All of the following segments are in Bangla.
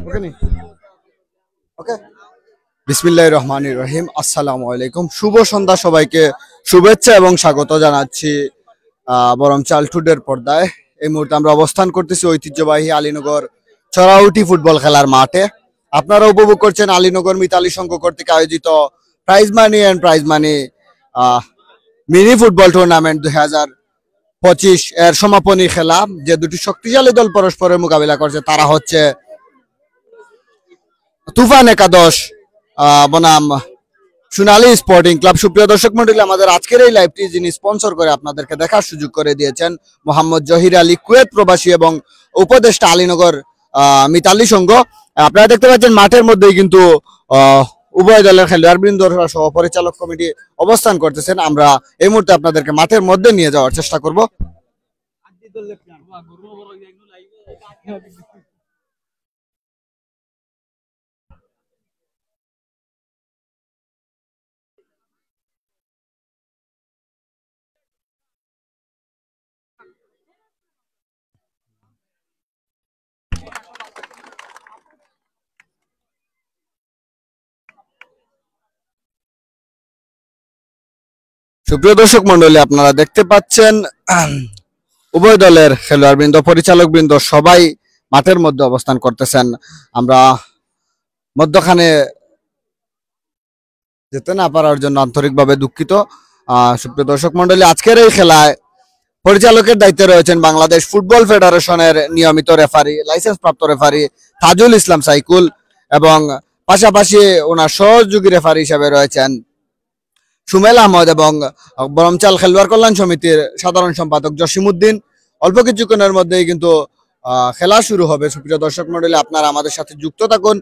ওকে নি ওকে বিসমিল্লাহির রহমানির রহিম আসসালামু আলাইকুম শুভ সন্ধ্যা সবাইকে শুভেচ্ছা এবং স্বাগত জানাচ্ছি বরমচাল টুডের পর্দায়। এই মুহূর্তে আমরা অবস্থান করতেছি ঐতিহ্যবাহী আলীনগর চড়াউটি ফুটবল খেলার মাঠে। আপনারা উপভোগ করছেন আলীনগর মিতালি সংঘ কর্তৃক আয়োজিত prize money and prize money mini football tournament 2025 এর সমাপনী খেলা। যে দুটি শক্তিশালী দল পরস্পরের মোকাবিলা করছে তারা হচ্ছে তুফান একাদশ বনাম সোনালী স্পোর্টিং ক্লাব। সুপ্রিয় দর্শক মন্ডলী, আমাদের আজকের এই লাইভটি যিনি স্পন্সর করে আপনাদেরকে দেখার সুযোগ করে দিয়েছেন মোহাম্মদ জহির আলী, কুয়েত প্রবাসী এবং উপদেষ্টা আলীনগর মিতালি সংঘ। আপনারা দেখতে পাচ্ছেন মাঠের মধ্যেই কিন্তু উভয় দলের খেলোয়াড় বৃন্দরা সহ পরিচালক কমিটি অবস্থান করতেছেন। আমরা এই মুহূর্তে আপনাদেরকে মাঠের মধ্যে নিয়ে যাওয়ার চেষ্টা করব। সুপ্রিয় দর্শক মন্ডলী, আপনারা দেখতে পাচ্ছেন উভয় দলের খেলোয়াড় বৃন্দ, পরিচালক বৃন্দ সবাই মাঠের মধ্যে অবস্থান করতেছেন। আমরা মধ্যখানে যেতে না পারার জন্য আন্তরিকভাবে দুঃখিত। সুপ্রিয় দর্শক মন্ডলী, আজকের এই খেলায় পরিচালকের দায়িত্বে রয়েছেন বাংলাদেশ ফুটবল ফেডারেশনের নিয়মিত রেফারি, লাইসেন্স প্রাপ্ত রেফারি তাজুল ইসলাম সাইকুল, এবং পাশাপাশি ওনার সহযোগী রেফারি হিসেবে রয়েছেন সুমেল আহমদ এবং বরমচাল খেলোয়াড় কল্যাণ সমিতির সাধারণ সম্পাদক জসিমউদ্দিন। অল্প কিছুক্ষণের মধ্যেই কিন্তু খেলা শুরু হবে। সুপ্রিয় দর্শক মন্ডলী, আপনারা আমাদের সাথে যুক্ত থাকুন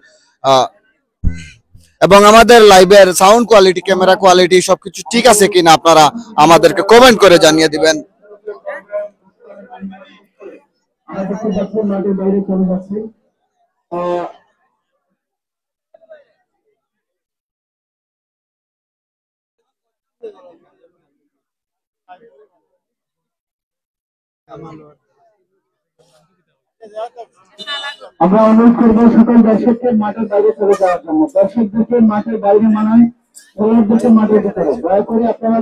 এবং আমাদের লাইভের সাউন্ড কোয়ালিটি, ক্যামেরা কোয়ালিটি সবকিছু ঠিক আছে কিনা আপনারা আমাদেরকে কমেন্ট করে জানিয়ে দিবেন। আমরা অনুরোধ করবো সকল দর্শককে মাঠের বাইরে চলে যাওয়ার জন্য। দর্শকদেরকে মাঠের বাইরে মানায়, খেলোয়াড়দেরকে মাঠের ভিতরে। দয়া করে আপনারা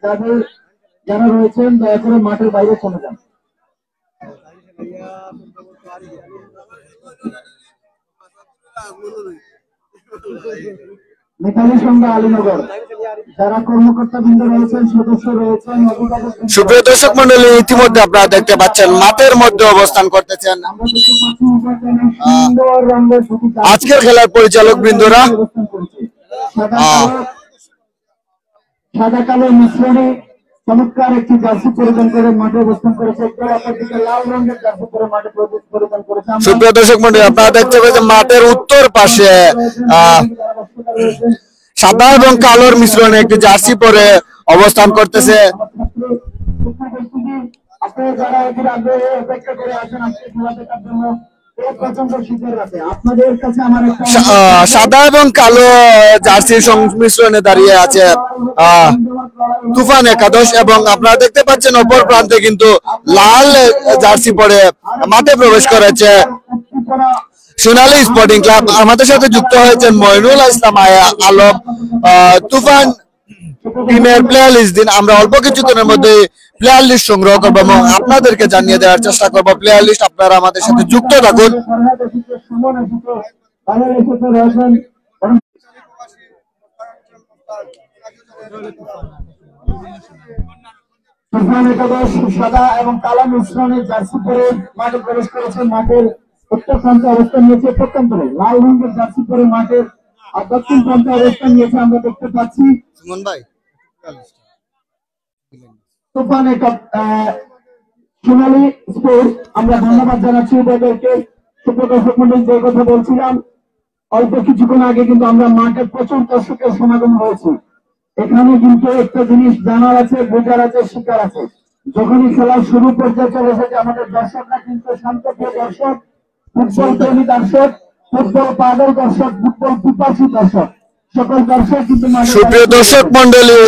যাদের যারা রয়েছেন দয়া করে মাঠের বাইরে চলে যান। মিতালি সংঘ আলীনগর যারা কর্মকর্তা বৃন্দ রয়েছেন, সদস্য রয়েছেন, সুপ্রিয় দর্শক মন্ডলী, ইতিমধ্যে আপনারা দেখতে পাচ্ছেন মাঠের মধ্যে অবস্থান করতেছেন আজকের খেলার পরিচালক বৃন্দরা। সাদা কালো মিশ্রণে চমৎকার একটি জার্সি পরিধান করে মাঠে অবস্থান করেছে। অপরদিকে লাল রঙের জার্সি পরে মাঠে পরিধান করেছে। সুপ্রিয় দর্শক মন্ডলী, আপনারা দেখতে পাচ্ছেন মাঠের উত্তর পাশে সাদা এবং কালোর মিশ্রণে একটি জার্সি পরে অবস্থান করতেছে আপনারা যারা এদের আগ্রহে অপেক্ষা করে আসেন আজকে খেলা দেখার জন্য, আপনাদের কাছে আমার সাদা এবং কালো জার্সির সংমিশ্রণে দাঁড়িয়ে আছে তুফান একাদশ, এবং আপনারা দেখতে পাচ্ছেন অপর প্রান্তে কিন্তু লাল জার্সি পরে মাঠে প্রবেশ করেছে সোনালী স্পোর্টিং ক্লাব। আমাদের সাথে যুক্ত হয়েছেন মইনুল ইসলাম আলম। তুফান টিমের প্লেয়ার লিস্ট দিন, আমরা অল্প কিছুক্ষণের মধ্যে প্লেয়ার লিস্ট সংগ্রহ করবো এবং আপনাদেরকে জানিয়ে দেওয়ার চেষ্টা করবো প্লেয়ার লিস্ট। আপনারা আমাদের সাথে যুক্ত থাকুন। সাদা এবং কালো মিশ্রণে জার্সি পরে মাঠে প্রবেশ করেছে। মাঠের উত্তর প্রান্তে অবস্থান নিয়েছে, প্রত্যন্তরে লাল রঙের জার্সি পরে মাঠের দক্ষিণ প্রান্তে অবস্থান নিয়েছে। আমরা দেখতে পাচ্ছি সুমন ভাই তুফান সোনালী স্পোর্টস। আমরা ধন্যবাদ জানাচ্ছি উভয়দেরকে। সুপ্রিয় দর্শক মন্ডলী, যে কথা বলছিলাম অল্প কিছুক্ষণ আগে কিন্তু আমরা মাঠে প্রচুর দর্শকের সমাগম হয়েছে। এখানে কিন্তু একটা জিনিস জানার আছে, বোঝার আছে, শিকার আছে। যখনই খেলার শুরু পর্যায়ে চলে এসেছে আমাদের দর্শকরা কিন্তু শান্তপ্রিয় দর্শক, ফুটবল প্রেমী দর্শক, ফুটবল পাগল দর্শক, ফুটবল পিপাসী দর্শক, সকল দর্শক কিন্তু সুপ্রিয় দর্শক মন্ডলী,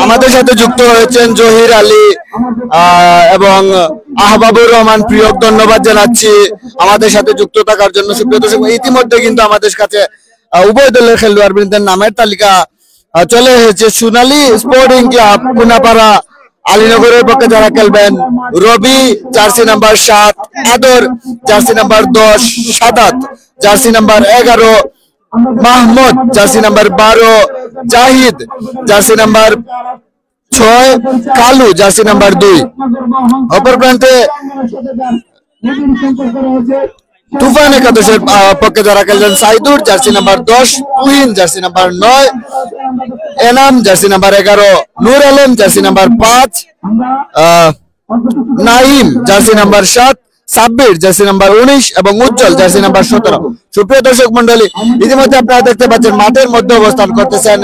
আমাদের সাথে যুক্ত হয়েছেন জহির আলী এবং আহবাবুর রহমান প্রিয়, ধন্যবাদ জানাচ্ছি আমাদের সাথে যুক্ত থাকার জন্য। সুপ্রিয় দর্শক, ইতিমধ্যে কিন্তু আমাদের কাছে উভয় দলের খেলোয়াড়দের নামের তালিকা চলে এসেছে। সোনালী স্পোর্টিং ক্লাব কুনাপাড়া আলীনগরের পক্ষে যারা খেলবেন, রবি jersey number 7, Adar jersey number 10, Sadat jersey number 11, Mahmud jersey number 12, Zahid jersey number 6, Kalu jersey number 2। অপর প্রান্তে তুফান একাদশের পক্ষে যারা খেলছেন, Saidur jersey number 10, Tuhin jersey number 9, Enam jersey number 11, Nur Alam jersey number 5, Naim jersey number 7, Sabbir jersey number 19 এবং উজ্জ্বল জার্সি নাম্বার 17। সুপ্রিয় দর্শক মন্ডলী, ইতিমধ্যে আপনারা দেখতে পাচ্ছেন মাঠের মধ্যে অবস্থান করতেছেন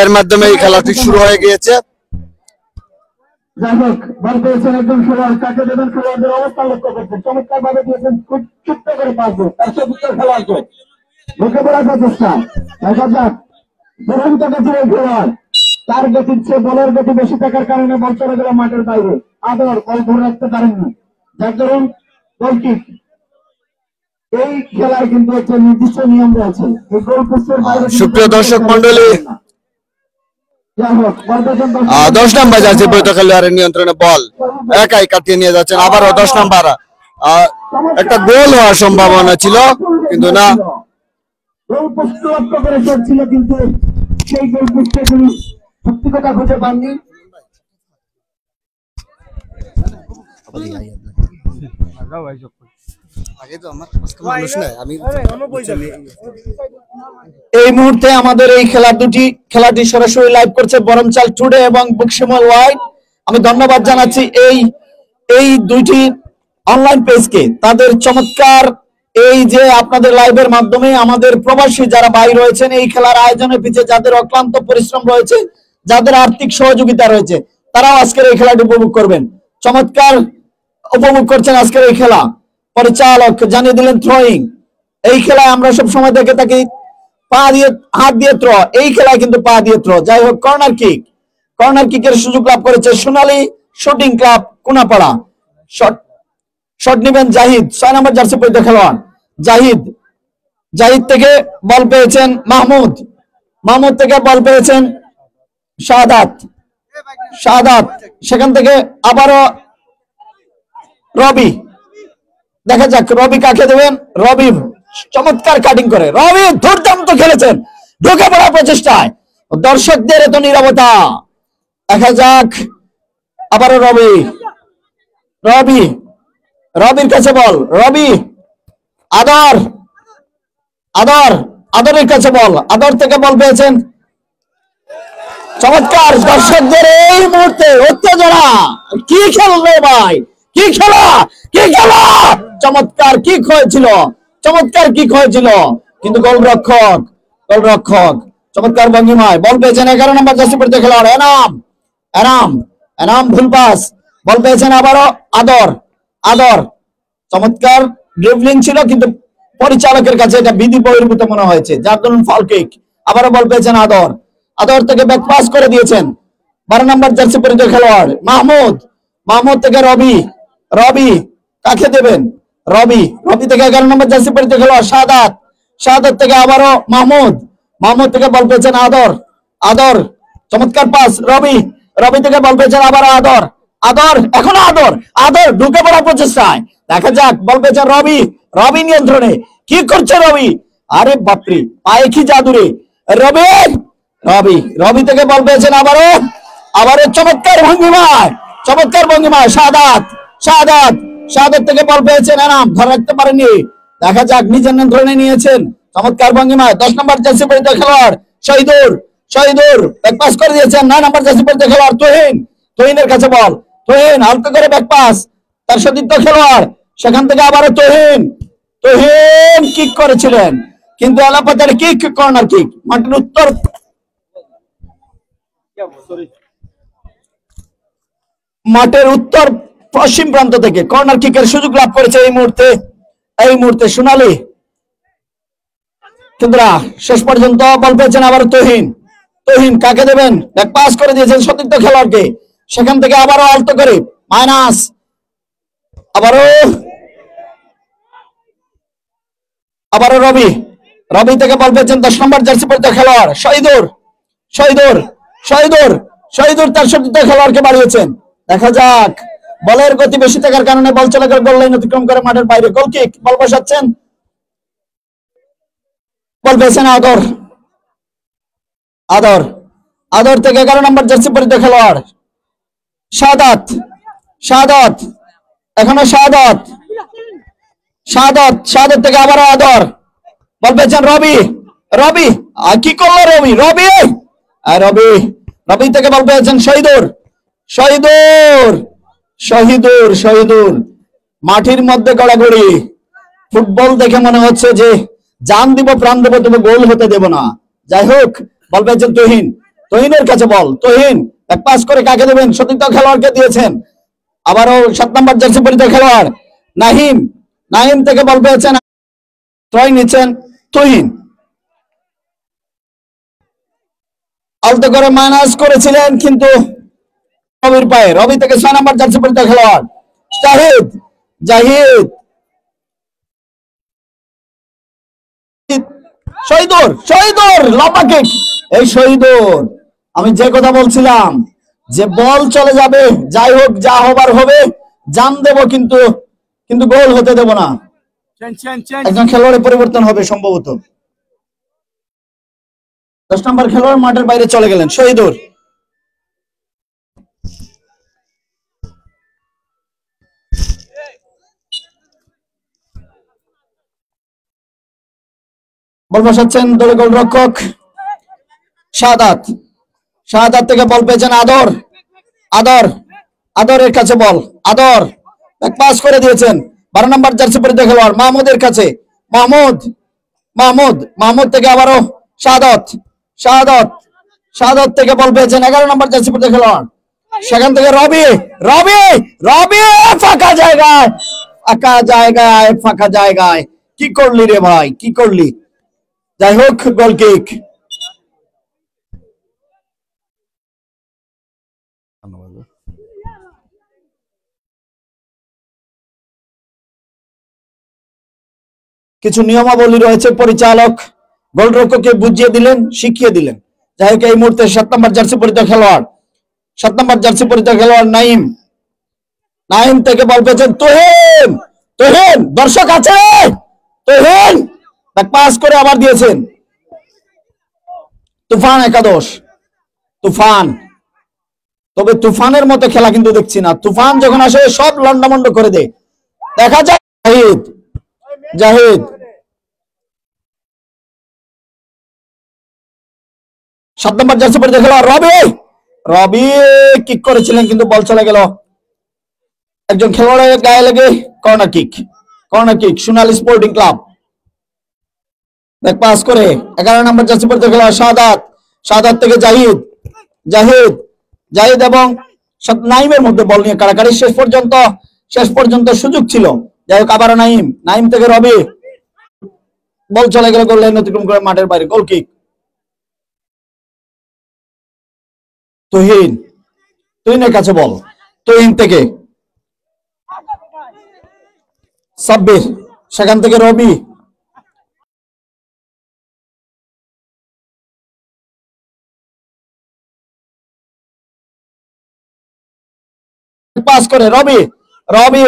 এর মাধ্যমে এই খেলাটি শুরু হয়ে গিয়েছে। যাই হোক, বল পেয়েছেন একজন খেলোয়াড়, কাকে দেবেন খেলোয়াড়দের অবস্থান লক্ষ্য করছেন, চমৎকার ভাবে দিয়েছেন, খুব চুপ্ত করে পাস দেন তার চমৎকার খেলোয়াড়কে ঢুকে পড়ার প্রচেষ্টা। দেখা যাক দুরন্ত গতির এই খেলোয়াড়, তার গতির চেয়ে বলের গতি বেশি থাকার কারণে বল চলে গেল মাঠের বাইরে। আদর বল ধরে রাখতে পারেননি, যার দরুন গোল কিক। এই খেলার কিন্তু একটা নির্দিষ্ট নিয়ম রয়েছে, এই গোল পোস্টের বাইরে। সুপ্রিয় দর্শক মন্ডলী, 10 নম্বর জার্সি পরিহিত খেলোয়াড়ের নিয়ন্ত্রণে বল একাই কাটিয়ে নিয়ে যাচ্ছেন। আবারও 10 নম্বর, একটা গোল হওয়ার সম্ভাবনা ছিল কিন্তু না। গোল পোস্ট লক্ষ্য করে চলছিল, কিন্তু সেই গোল পোস্টে তিনি সত্যিকতা খুঁজে পাননি। এই মুহূর্তে আমাদের এই খেলাটি সরাসরি লাইভ করছে বরমচাল টুডে এবং বুকশিমল ওয়াইড। আমি ধন্যবাদ জানাচ্ছি এই দুইটি অনলাইন পেজকে, তাদের চমৎকার এই যে আপনাদের লাইভের মাধ্যমে আমাদের প্রবাসী যারা ভাই রয়েছেন, এই খেলার আয়োজনের পিছনে যাদের অক্লান্ত পরিশ্রম রয়েছে, যাদের আর্থিক সহযোগিতা রয়েছে, তারাও আজকের এই খেলাটি উপভোগ করবেন। চমৎকার উপভোগ করছেন আজকের এই খেলা। পরিচালক জানিয়ে দিলেন থ্রোয়িং। এই খেলায় আমরা সব সময় দেখে থাকি পা দিয়ে, হাত দিয়ে থ্রো, এই খেলায় কিন্তু পা দিয়ে থ্রো। যাই হোক, কর্নার কিকের সুযোগ লাভ করেছে সোনালী শুটিং ক্লাব কুনাপাড়া। শট নেবেন জাহিদ, 6 নম্বর জার্সি পরিহিত খেলোয়াড় জাহিদ থেকে বল পেয়েছেন মাহমুদ থেকে বল পেয়েছেন শাহাদাত, সেখান থেকে আবারও রবি। দেখা যাক রবি কাকে দেবেন। রবি চমৎকার কাটিং করে, রবি দুর্দান্ত খেলেছেন, ঢুকে পড়ার প্রচেষ্টায় দর্শকদের এত নীরবতা। দেখা যাক আবারও রবির কাছে বল, রবি আদরের কাছে বল, আদর থেকে বল পেয়েছেন। চমৎকার, দর্শকদের এই মুহূর্তে উত্তেজনা। কি খেললো ভাই, কি খেলা! চমৎকার কিক হয়েছিল, কিন্তু গোলরক্ষক চমৎকার ভঙ্গিমায় বল পেয়েছেন 11 নম্বর জার্সি পরিহিত খেলোয়াড় এনাম ভুল পাস, বল পেয়েছেন আবারও আদর। চমৎকার ড্রিবলিং ছিল, কিন্তু পরিচালকের কাছে এটা বিধি বহির্ভূত মনে হয়েছে, যার দরুন ফাউল কিক। আবারও বল পেয়েছেন আদর থেকে ব্যাক পাস করে দিয়েছেন 12 নম্বর জার্সি পরিহিত খেলোয়াড় মাহমুদ থেকে রবি কাকে দেবেন। রবি থেকে 11 নম্বর জার্সি পরিহিত খেলোয়াড় শাহাদাত থেকে আবারও মাহমুদ থেকে বল পেয়েছেন আদর। চমৎকার পাস, রবি থেকে বল পেয়েছেন আবার আদর এখনো আদর ঢুকে পড়ার প্রচেষ্টায়। দেখা যাক, বল পেয়েছেন রবি নিয়ন্ত্রণে। কি করছে রবি? আরে বাপরে, পায়ে কি জাদু রে! রবি থেকে বল পেয়েছেন আবারও চমৎকার ভঙ্গিমায় শাহাদাত থেকে বল পেয়েছেন এনাম, ধরে রাখতে পারেননি। দেখা যাক, নিজের নিয়ন্ত্রণে নিয়েছেন চমৎকার ভঙ্গিমায় 10 নম্বর জার্সি পরিহিত খেলোয়াড় শহীদুর ব্যাক পাস করে দিয়েছেন 9 নম্বর জার্সি পরিহিত খেলোয়াড় তুহিনের কাছে বল, হালকা করে ব্যাক পাস, তার সতীর্থ খেলোয়াড়, সেখান থেকে আবারও তুহিন কিক করেছিলেন, কিন্তু আলাপাতার কিক, কর্নার কিক। মাঠের উত্তর পশ্চিম প্রান্ত থেকে কর্নার কিকের সুযোগ লাভ করেছে এই মুহূর্তে সোনালী, কিন্তু শেষ পর্যন্ত বল পেয়েছেন আবার তুহিন। তহিন কাকে দেবেন, ব্যাক পাস করে দিয়েছেন সতীর্থ খেলোয়াড়কে, সেখান থেকে আবারও আলতো করে মাইনাস, আবারও রবি, রবি থেকে বল পেয়েছেন 10 নম্বর জার্সি পরিহিত খেলোয়াড় শহীদুর, শহীদুর, শহীদুর, শহীদুর তার সতীর্থ খেলোয়াড়কে বাড়িয়েছেন। দেখা যাক, বলের গতি বেশি থাকার কারণে বল চলে গেল গোল লাইন অতিক্রম করে মাঠের বাইরে। গোল কিক, বল বসাচ্ছেন, বল পেয়েছেন আদর, আদর, আদর থেকে 11 নম্বর জার্সি পরিহিত খেলোয়াড় শাহাদাত, শাহাদাত, এখনো শাহাদাত, শাহাদাত, শাহাদাত থেকে আবারও আদর, বল পেয়েছেন রবি, রবি কি করলো রবি, রবি, রবি, রবি থেকে বল পেয়েছেন শহীদুর, শহীদুর, শহীদুর, শহীদুর, মাটির মধ্যে গড়াগড়ি, ফুটবল দেখে মনে হচ্ছে যে জান দিব প্রাণ দেবো তবে গোল হতে দেব না। যাই হোক, বল পেয়েছেন তহিন, তহিনের কাছে বল, তহিন এক পাস করে কাকে দেবেন, সতীর্থ খেলোয়াড়কে দিয়েছেন। আবারও 7 নম্বর জার্সি পরিহিত খেলোয়াড় নাহিম, নাহিম থেকে বল পেয়েছেন, ট্রয় নিচ্ছেন তহিন, আলতো করে মাইনাস করেছিলেন কিন্তু রবির পায়ে, রবি থেকে 6 নম্বর জার্সি পরিহিত খেলোয়াড় জাহিদ, জাহিদ, শহীদুর, শহীদুর লম্বা কিক, এই শহীদুর, আমি যে কথা বলছিলাম যে বল চলে যাবে, যাই হোক যা হবার হবে, জান দেব কিন্তু কিন্তু গোল হতে দেব না। একজন খেলোয়াড়ের পরিবর্তন হবে সম্ভবত, 10 নম্বর খেলোয়াড় মাঠের বাইরে চলে গেলেন শহীদুর। বল বসাচ্ছেন দলে গোলরক্ষক শাহাদাত, শাহাদাত থেকে বল পেয়েছেন আদর, আদর, আদরের কাছে বল, আদর এক পাস করে দিয়েছেন 12 নম্বর জার্সি পরিহিত খেলোয়াড় মাহমুদের কাছে, মাহমুদ, মাহমুদ, মাহমুদ থেকে আবারও শাহাদাত, শাহাদাত, শাহাদাত থেকে বল পেয়েছেন 11 নম্বর জার্সি পরিহিত খেলোয়াড়, সেখান থেকে রবি, রবি, রবি ফাঁকা জায়গায়, ফাঁকা জায়গায়, ফাঁকা জায়গায়, কি করলি রে ভাই, কি করলি। যাই হোক, গোল কিক, কিছু নিয়মাবলী রয়েছে, পরিচালক গোলরক্ষককে বুঝিয়ে দিলেন, শিখিয়ে দিলেন। যাই হোক, এই মুহূর্তে 7 নম্বর জার্সি পরিহিত খেলোয়াড়, 7 নম্বর জার্সি পরিহিত খেলোয়াড় নাইম, নাইম থেকে বল পেয়েছেন তহিন, তহিন দর্শক আছে, তহিন পাস করে আবার দিয়েছেন তুফান একাদশ, তুফান, তবে তুফানের মতো খেলা কিন্তু দেখছি না, তুফান যখন আসে সব লন্ডমন্ড করে দেয়। দেখা যায় জাহিদ, জাহিদ 7 নম্বর জার্সি পরিহিত খেলোয়াড় রবি, রবি কিক করেছিলেন কিন্তু বল চলে গেল একজন খেলোয়াড়ের গায়ে লেগে, কর্নার কিক, কর্নার কিক সোনালী স্পোর্টিং ক্লাব। ব্যাক পাস করে 11 নম্বর জার্সি পরিহিত খেলোয়াড় শাহাদাত, শাহাদাত থেকে জাহিদ, জাহিদ, জাহিদ এবং নাইমের মধ্যে বল নিয়ে কাড়াকাড়ি, শেষ পর্যন্ত সুযোগ ছিল। যাই হোক, আবারও নাইম, নাইম থেকে রবি, বল চলে গেল গোল লাইন অতিক্রম করে মাঠের বাইরে। গোল কিক তুহিন, তুহিনের কাছে বল, তুহিন থেকে সাব্বির, সেখান থেকে রবি, পাস করে রবি, রবি,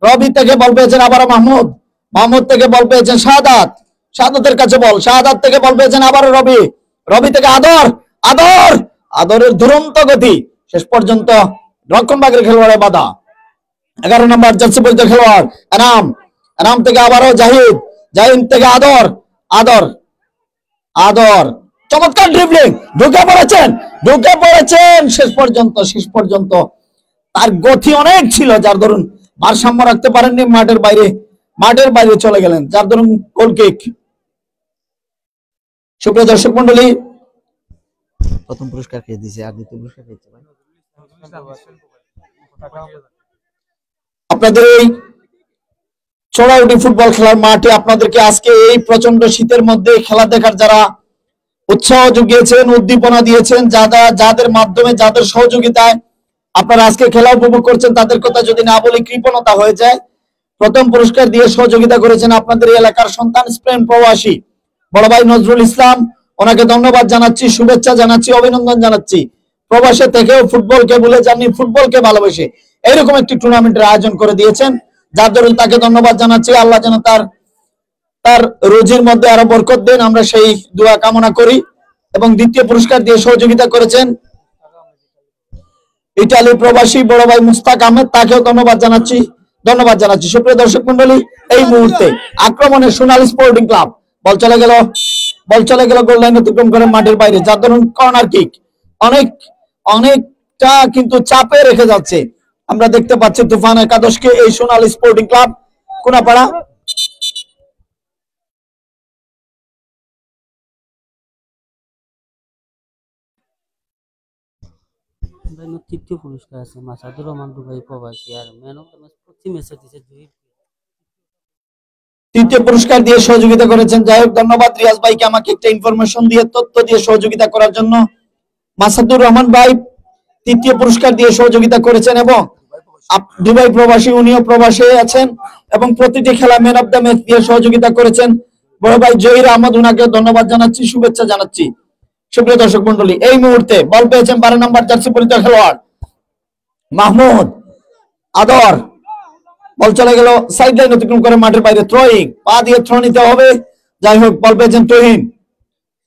রবি থেকে বল পেয়েছেন আবারও মাহমুদ, মাহমুদ থেকে বল পেয়েছেন শাহাদাত, শাহাদাতের কাছে বল, শাহাদাত থেকে বল পেয়েছেন আবারও রবি, রবি থেকে আদর, আদর, আদরের দুরন্ত গতি, শেষ পর্যন্ত রক্ষণভাগের খেলোয়াড়ের বাধা। 11 নম্বর জার্সি পরিহিত খেলোয়াড় এনাম, এনাম থেকে আবারও জাহিদ, জাহিদ থেকে আদর, আদর, আদর, চমৎকার ড্রিবলিং, ঢুকে পড়েছেন, ঢুকে পড়েছেন, শেষ পর্যন্ত তার গতি অনেক ছিল, যার দরুন ভারসাম্য রাখতে পারেননি, মাঠের বাইরে চলে গেলেন, যার দরুন গোল কিক। সুপ্রিয় দর্শক মন্ডলী, প্রথম পুরস্কার কে দিয়েছে আর দ্বিতীয় পুরস্কার কে দিয়েছে ভাই? আপনাদের এই চড়াউটি ফুটবল খেলার মাঠে আপনাদেরকে আজকে এই প্রচন্ড শীতের মধ্যে খেলা দেখার যারা উৎসাহ জুগিয়েছেন, উদ্দীপনা দিয়েছেন, যাদের মাধ্যমে, যাদের সহযোগিতায় আপনারা আজকে খেলা উপভোগ করছেন, তাদের কথা যদি না বলি কৃপণতা হয়ে যায়। প্রথম পুরস্কার দিয়ে সহযোগিতা করেছেন আপনাদের এলাকার সন্তান স্পেন প্রবাসী বড় ভাই নজরুল ইসলাম, ওনাকে ধন্যবাদ জানাচ্ছি, শুভেচ্ছা জানাচ্ছি, অভিনন্দন জানাচ্ছি। প্রবাসে থেকেও ফুটবলকে ভুলে যাননি, ফুটবলকে ভালোবেসে এরকম একটি টুর্নামেন্টের আয়োজন করে দিয়েছেন, যার দরুন তাকে ধন্যবাদ জানাচ্ছি। আল্লাহ যেন তার তার রুজির মধ্যে আরো বরকত দেন, আমরা সেই দোয়া কামনা করি। এবং দ্বিতীয় পুরস্কার দিয়ে সহযোগিতা করেছেন ইতালি প্রবাসী বড় ভাই মুস্তাক আহমেদ, তাকেও ধন্যবাদ জানাচ্ছি। সুপ্রিয় দর্শক মন্ডলী, এই মুহূর্তে আক্রমণে সোনালী স্পোর্টিং ক্লাব, বল চলে গেল গোল লাইন অতিক্রম করে মাঠের বাইরে, যার ধরুন কর্নার কিক অনেকটা কিন্তু চাপে রেখে যাচ্ছে। আমরা দেখতে পাচ্ছি তুফান একাদশকে এই সোনালী স্পোর্টিং ক্লাব কোনাপাড়া। তৃতীয় পুরস্কার আছে মাসাদুর রহমান দুবাই প্রবাসী, আর ম্যান অফ দ্য ম্যাচ প্রতি ম্যাচে দিয়েছে জহির। তৃতীয় পুরস্কার দিয়ে সহযোগিতা করেছেন, যাই হোক ধন্যবাদ রিয়াজ ভাইকে আমাকে একটা ইনফরমেশন দিয়ে, তথ্য দিয়ে সহযোগিতা করার জন্য। মাসাদুর রহমান ভাই তৃতীয় পুরস্কার দিয়ে সহযোগিতা করেছেন, এবং দুবাই প্রবাসী, উনিও প্রবাসে আছেন এবং প্রতিটি খেলা ম্যান অফ দ্য ম্যাচ দিয়ে সহযোগিতা করেছেন বড় ভাই জহির আহমদ, উনাকে ধন্যবাদ জানাচ্ছি, শুভেচ্ছা জানাচ্ছি। সুপ্রিয় দর্শক মন্ডলী, এই মুহূর্তে বল পেয়েছেন 12 নম্বর জার্সি পরিহিত খেলোয়াড় মাহমুদ আদর, বল চলে গেল সাইড লাইন অতিক্রম করে মাঠের বাইরে, থ্রোয়িং, পা দিয়ে থ্রো নিতে হবে। যাই হোক বল পেয়েছেন তুহিন,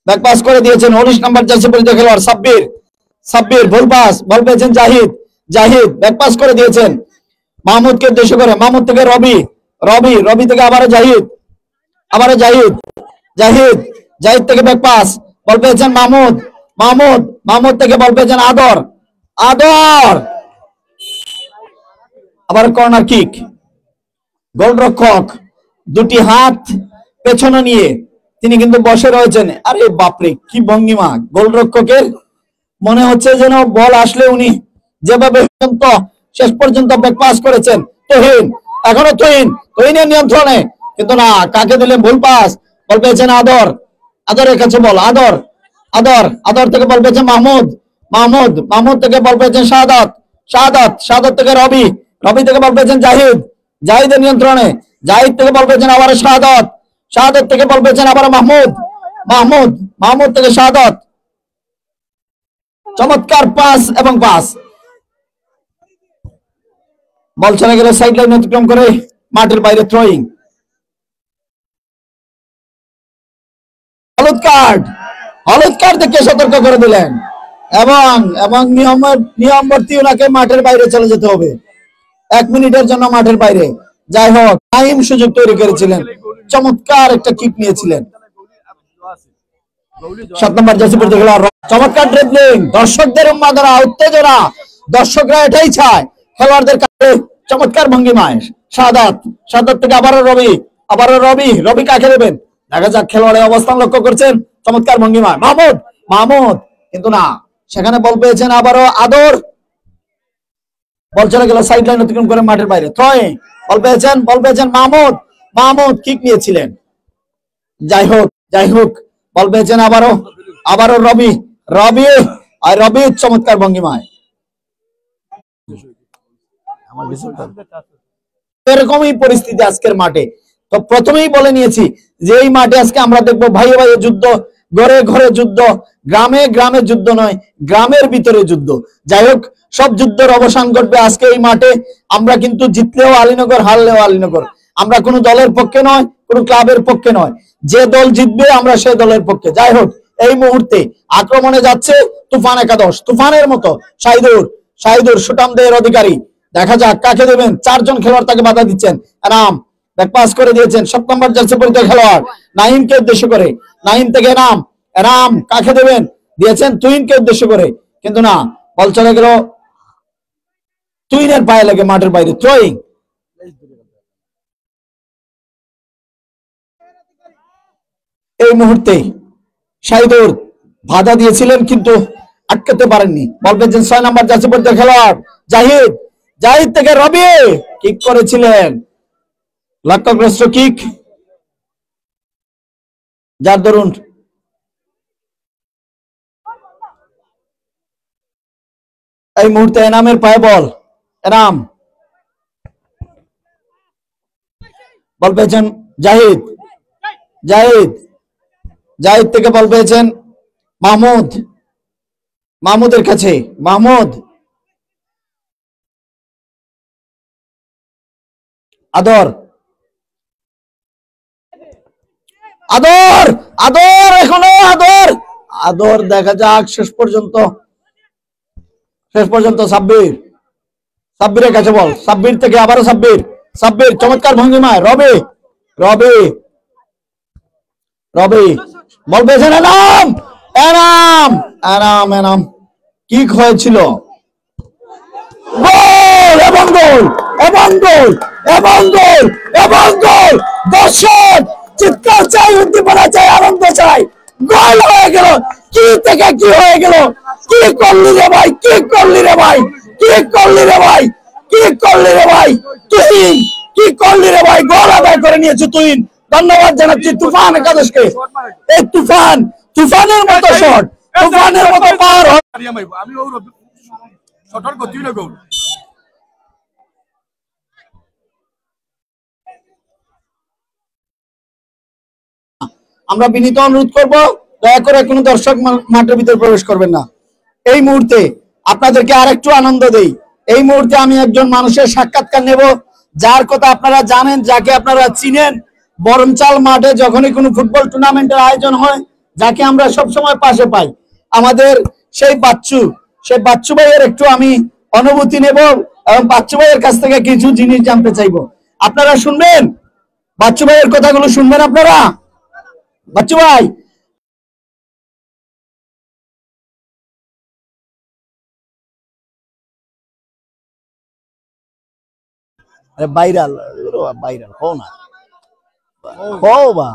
ব্যাক পাস করে দিয়েছেন 19 নম্বর জার্সি পরিহিত খেলোয়াড় সাব্বির, ভুল পাস, বল পেয়েছেন জাহিদ ব্যাক পাস করে দিয়েছেন মাহমুদকে উদ্দেশ্য করে, মাহমুদ থেকে রবি থেকে আবারও জাহিদ থেকে ব্যাক পাস, বল পেয়েছেন মাহমুদ থেকে বল পেয়েছেন আদর, আবার কর্নার কিক। গোলরক্ষক দুটি হাত পেছনে নিয়ে তিনি কিন্তু বসে রয়েছেন। আরে বাপরে, কি ভঙ্গিমা গোলরক্ষকের! মনে হচ্ছে যেন বল আসলে উনি যেভাবে শেষ পর্যন্ত ব্যাক পাস করেছেন। তুহিনের নিয়ন্ত্রণে, কিন্তু না, কাকে দিলেন? ভুল পাস, বল পেয়েছেন আদরের কাছে বল, আদর থেকে বল পেয়েছেন মাহমুদ থেকে বল পেয়েছেন শাহাদাত থেকে রবি থেকে বল পেয়েছেন জাহিদের নিয়ন্ত্রণে, জাহিদ থেকে বল পেয়েছেন আবার শাহাদাত থেকে বল পেয়েছেন আবার মাহমুদ থেকে শাহাদাত, চমৎকার পাস এবং পাস, বল চলে গেল সাইড লাইন অতিক্রম করে মাঠের বাইরে, থ্রোয়িং। হলুদ কার্ড দেখে সতর্ক করে দিলেন, এবং নিয়মবর্তী ওনাকে মাঠের বাইরে চলে যেতে হবে 1 মিনিটের জন্য মাঠের বাইরে। যাই হোক, টাইম সুযোগ তৈরি করেছিলেন, চমৎকার একটা কিক নিয়েছিলেন 7 নম্বর জার্সি পরিহিত খেলোয়াড়, চমৎকার ড্রিবলিং, দর্শকদের উন্মাদনা, উত্তেজনা, দর্শকরা এটাই চায় খেলোয়াড়দের কাছে। চমৎকার ভঙ্গিমায় শাহাদাত থেকে আবারও রবি কাকে দেবেন? দেখা যাক, খেলোয়াড়ের অবস্থান লক্ষ্য করছেন, চমৎকার ভঙ্গিমায় মাহমুদ, কিন্তু না, সেখানে বল পেয়েছেন আবারও আদর, বল চলে গেল সাইড লাইন অতিক্রম করে মাঠের বাইরে, থ্রোয়িং, বল পেয়েছেন মাহমুদ কিক নিয়েছিলেন। যাই হোক বল পেয়েছেন আবারও রবি চমৎকার ভঙ্গিমায়। এরকমই পরিস্থিতি আজকের মাঠে। তো প্রথমেই বলে নিয়েছি যে এই মাঠে আজকে আমরা দেখবো ভাইয়ে ভাইয়ে যুদ্ধ, ঘরে ঘরে যুদ্ধ, গ্রামে গ্রামে যুদ্ধ নয়, গ্রামের ভিতরে যুদ্ধ। যাই হোক, সব যুদ্ধের অবসান ঘটবে আজকে এই মাঠে। আমরা কিন্তু জিতলেও আলীনগর, হারলেও আলীনগর। আমরা কোনো দলের পক্ষে নয়, কোনো ক্লাবের পক্ষে নয়, যে দল জিতবে আমরা সেই দলের পক্ষে। যাই হোক, এই মুহূর্তে আক্রমণে যাচ্ছে তুফান একাদশ, তুফানের মতো শাহিদুর সুটামদের অধিকারী। দেখা যাক কাকে দেবেন, 4 জন খেলোয়াড় তাকে বাধা দিচ্ছেন। এনাম ব্যাক পাস করে দিয়েছেন 7 নম্বর জার্সি পরিহিত খেলোয়াড় নাইমকে উদ্দেশ্য করে, নাইম থেকে এনাম কাকে দেবেন? দিয়েছেন তুহিনকে উদ্দেশ্য করে, কিন্তু না, বল চলে গেল তুহিনের পায়ে লেগে মাঠের বাইরে, থ্রোয়িং। এই মুহূর্তে শাহিদুর বাধা দিয়েছিলেন কিন্তু আটকাতে পারেননি। বল পেয়েছেন 6 নম্বর জার্সি পরিহিত খেলোয়াড় জাহিদ থেকে রবি কিক করেছিলেন, লক্ষ্যগ্রস্ত কিক, যার দরুন এই মুহূর্তে এনামের পায়ে বল। এনাম বল পেয়েছেন জাহিদ। জাহিদ জাহিদ থেকে বল পেয়েছেন মাহমুদ। মাহমুদের কাছে মাহমুদ। আদর আদর আদর এখনো আদর আদর দেখা যাক শেষ পর্যন্ত সাব্বির। সাব্বিরের কাছে বল। সাব্বির থেকে আবারও সাব্বির। সাব্বির চমৎকার ভঙ্গিমায় রবি। রবি রবি বল পেয়েছেন এনাম। এনাম এনাম এনাম কি হয়েছিল? গোল এবং গোল এবং গোল এবং গোল এবং গোল। দর্শক চিৎকার চাই, উদ্দীপনা চাই, আনন্দ চাই। গোল হয়ে গেল। কি থেকে কি হয়ে গেল? কি করলি রে ভাই? কি করলি রে ভাই? কি করলি রে ভাই? কি করলি রে ভাই? তুই কি করলি রে ভাই? গোল আদায় করে নিয়েছে তুই। ধন্যবাদ জানাচ্ছি তুফান একাদশকে। এই তুফানের মতো শট, তুফানের মতো পার। আমরা বিনীত অনুরোধ করব, দয়া করে কোনো দর্শক মাঠের ভিতরে প্রবেশ করবেন না। এই মুহূর্তে আপনাদেরকে আরেকটু আনন্দ দেই। এই মুহূর্তে আমি একজন মানুষের সাক্ষাৎকার নেব, যার কথা আপনারা জানেন, যাকে আপনারা চিনেন। বরমচাল মাঠে যখনই কোনো ফুটবল টুর্নামেন্টের আয়োজন হয়, যাকে আমরা সবসময় পাশে পাই, আমাদের সেই বাচ্চু ভাইয়ের একটু আমি অনুভূতি নেব এবং বাচ্চু ভাইয়ের কাছ থেকে কিছু জিনিস জানতে চাইবো। আপনারা শুনবেন? বাচ্চু ভাইয়ের কথাগুলো শুনবেন আপনারা? বাচ্চু ভাই ভাইরাল ভাইরাল হও না, হও বা